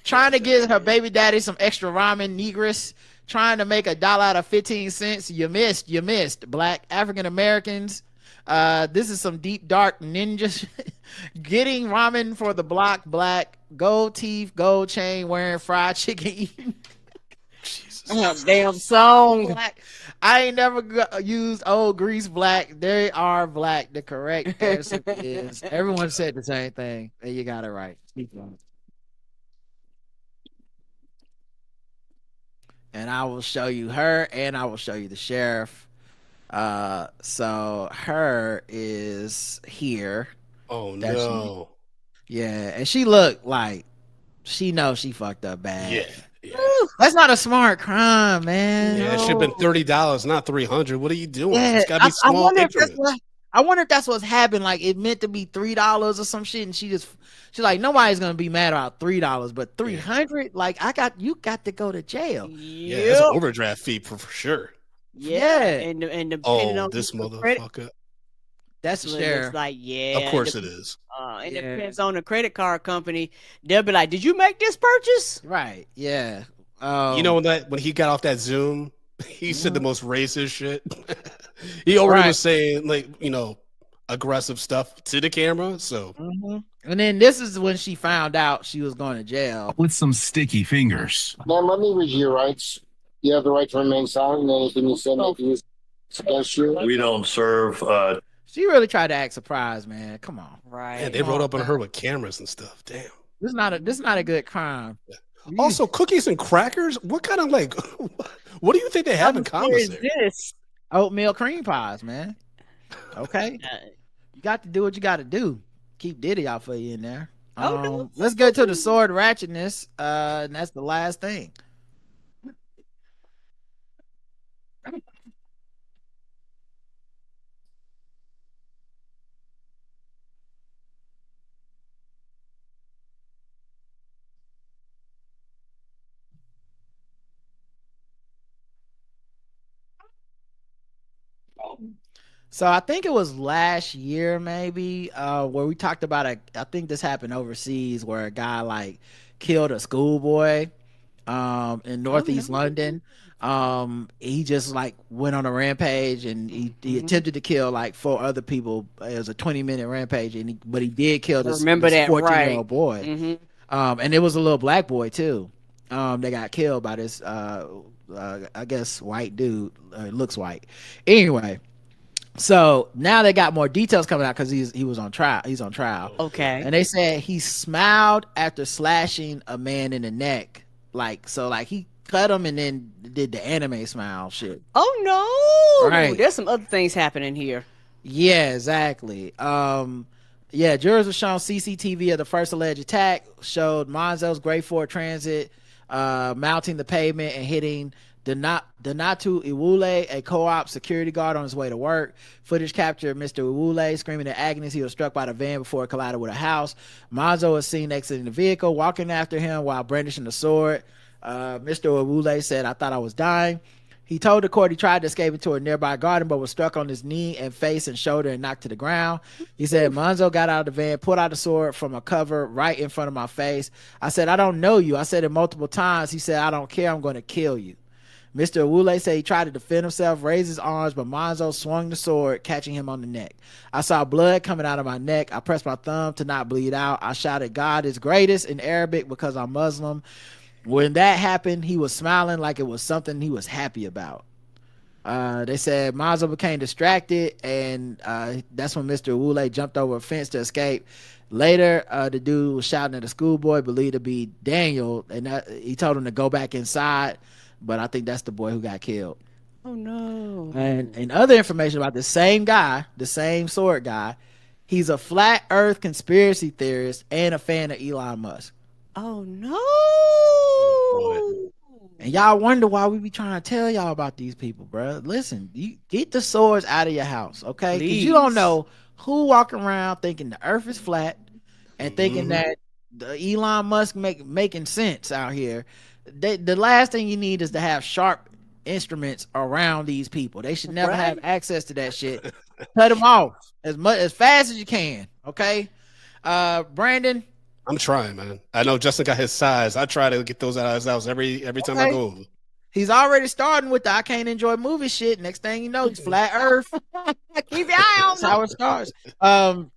trying to get her baby daddy some extra ramen, negress, trying to make $1 out of 15 cents. You missed. Black African Americans. This is some deep dark ninjas getting ramen for the block. Black, gold teeth, gold chain, wearing fried chicken eating. Jesus. Damn song. Black. I ain't never used old grease. Black. They are black. The correct answer is, everyone said the same thing, and you got it right. And I will show you her, and I will show you the sheriff. So her is here. Oh no. Yeah, and she looked like she knows she fucked up bad. Yeah. That's not a smart crime, man. Yeah, it should have been $30, not $300. What are you doing? It's gotta be small increments. I wonder if that's what's happened. Like, it meant to be $3 or some shit, and she's like, nobody's gonna be mad about $3, but $300, like, you got to go to jail. Yeah, that's an overdraft fee for sure. Yeah, and depending on this motherfucker. That's the sheriff. Like, of course it is. It depends on the credit card company. They'll be like, "Did you make this purchase?" Right. Yeah. You know when he got off that Zoom, he said the most racist shit. He already was saying, like, aggressive stuff to the camera. So, and then this is when she found out she was going to jail with some sticky fingers. Man, let me read your rights. You have the right to remain silent. Anything you say may be used against you. We don't serve. She really tried to act surprised, man. Come on, right? Yeah, they rode up on her with cameras and stuff. Damn, this is not a good crime. Yeah. Also, cookies and crackers. What kind of what do you think they have in common? This oatmeal cream pies, man. Okay, you got to do what you got to do. Keep Diddy out for you in there. Let's go to the sword ratchetness, and that's the last thing. So I think it was last year, maybe, where we talked about I think this happened overseas, where a guy like killed a schoolboy in Northeast London. He just like went on a rampage, and he attempted to kill like 4 other people. It was a 20-minute rampage, but he did kill this 14-year-old boy. And it was a little black boy too. They got killed by this I guess white dude. Looks white. Anyway. So now they got more details coming out because he was on trial. He's on trial. Okay. And they said he smiled after slashing a man in the neck. Like he cut him and then did the anime smile shit. Oh no! Right. There's some other things happening here. Yeah, exactly. Jurors were shown CCTV of the first alleged attack. Showed Monzo's Gray Ford Transit mounting the pavement and hitting Donatu Iwule, a co-op security guard on his way to work. Footage captured Mr. Iwule screaming in agony. He was struck by the van before it collided with a house. Monzo was seen exiting the vehicle, walking after him while brandishing the sword. Mr. Iwule said, "I thought I was dying." He told the court he tried to escape into a nearby garden, but was struck on his knee and face and shoulder and knocked to the ground. He said, "Monzo got out of the van, pulled out the sword from a cover right in front of my face. I said, 'I don't know you.' I said it multiple times. He said, 'I don't care. I'm going to kill you.' Mr. Iwule said he tried to defend himself, raise his arms, but Monzo swung the sword, catching him on the neck. I saw blood coming out of my neck. I pressed my thumb to not bleed out. I shouted, 'God is greatest' in Arabic because I'm Muslim. When that happened, he was smiling like it was something he was happy about. They said Mazo became distracted, and that's when Mr. Wule jumped over a fence to escape. Later, the dude was shouting at a schoolboy believed to be Daniel, and he told him to go back inside, but I think that's the boy who got killed. Oh no. And other information about the same guy, the same sword guy, he's a flat earth conspiracy theorist and a fan of Elon Musk. Oh no. Oh, And y'all wonder why we be trying to tell y'all about these people, bro. Listen, you get the swords out of your house, okay? Because you don't know who walking around thinking the earth is flat and thinking that the Elon Musk making sense out here. The last thing you need is to have sharp instruments around these people. They should never have access to that shit. Cut them off as fast as you can, okay? Brandon, I'm trying, man. I know Justin got his size. I try to get those out of his house every time I go. He's already starting with the I can't enjoy movie shit. Next thing you know, he's flat earth. Keep your eye on. That's how it starts.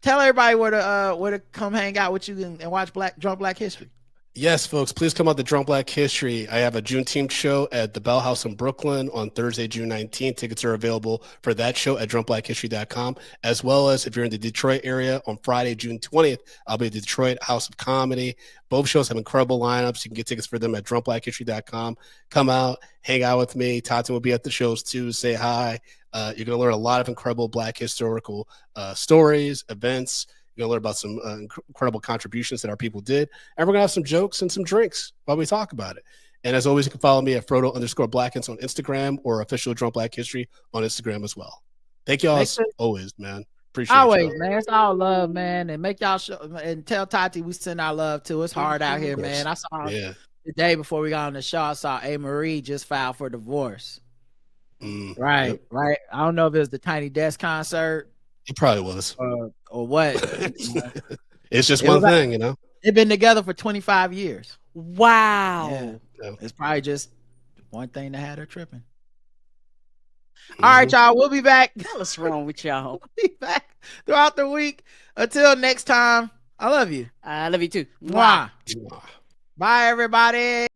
Tell everybody where to come hang out with you and watch Drunk Black History. Yes, folks, please come out to Drunk Black History. I have a Juneteenth show at the Bell House in Brooklyn on Thursday, June 19th. Tickets are available for that show at drunkblackhistory.com, as well as if you're in the Detroit area on Friday, June 20th, I'll be at the Detroit House of Comedy. Both shows have incredible lineups. You can get tickets for them at drunkblackhistory.com. Come out, hang out with me. Tati will be at the shows too. Say hi. You're going to learn a lot of incredible Black historical stories, events. You're going to learn about some incredible contributions that our people did. And we're going to have some jokes and some drinks while we talk about it. And as always, you can follow me at Frodo_Blackens on Instagram or official Drunk Black History on Instagram as well. Thank y'all always, man. Appreciate it. Always, man. It's all love, man. And make y'all show and tell Tati we send our love to. It's hard out here, man. I saw the day before we got on the show, I saw A. Marie just filed for divorce. Right. I don't know if it was the Tiny Desk concert. It probably was. Or what? It's just one thing, you know. They've been together for 25 years. Wow. Yeah. It's probably just one thing that had her tripping. All right, y'all. We'll be back. What's wrong with y'all? We'll be back throughout the week. Until next time, I love you. I love you too. Mwah. Bye, everybody.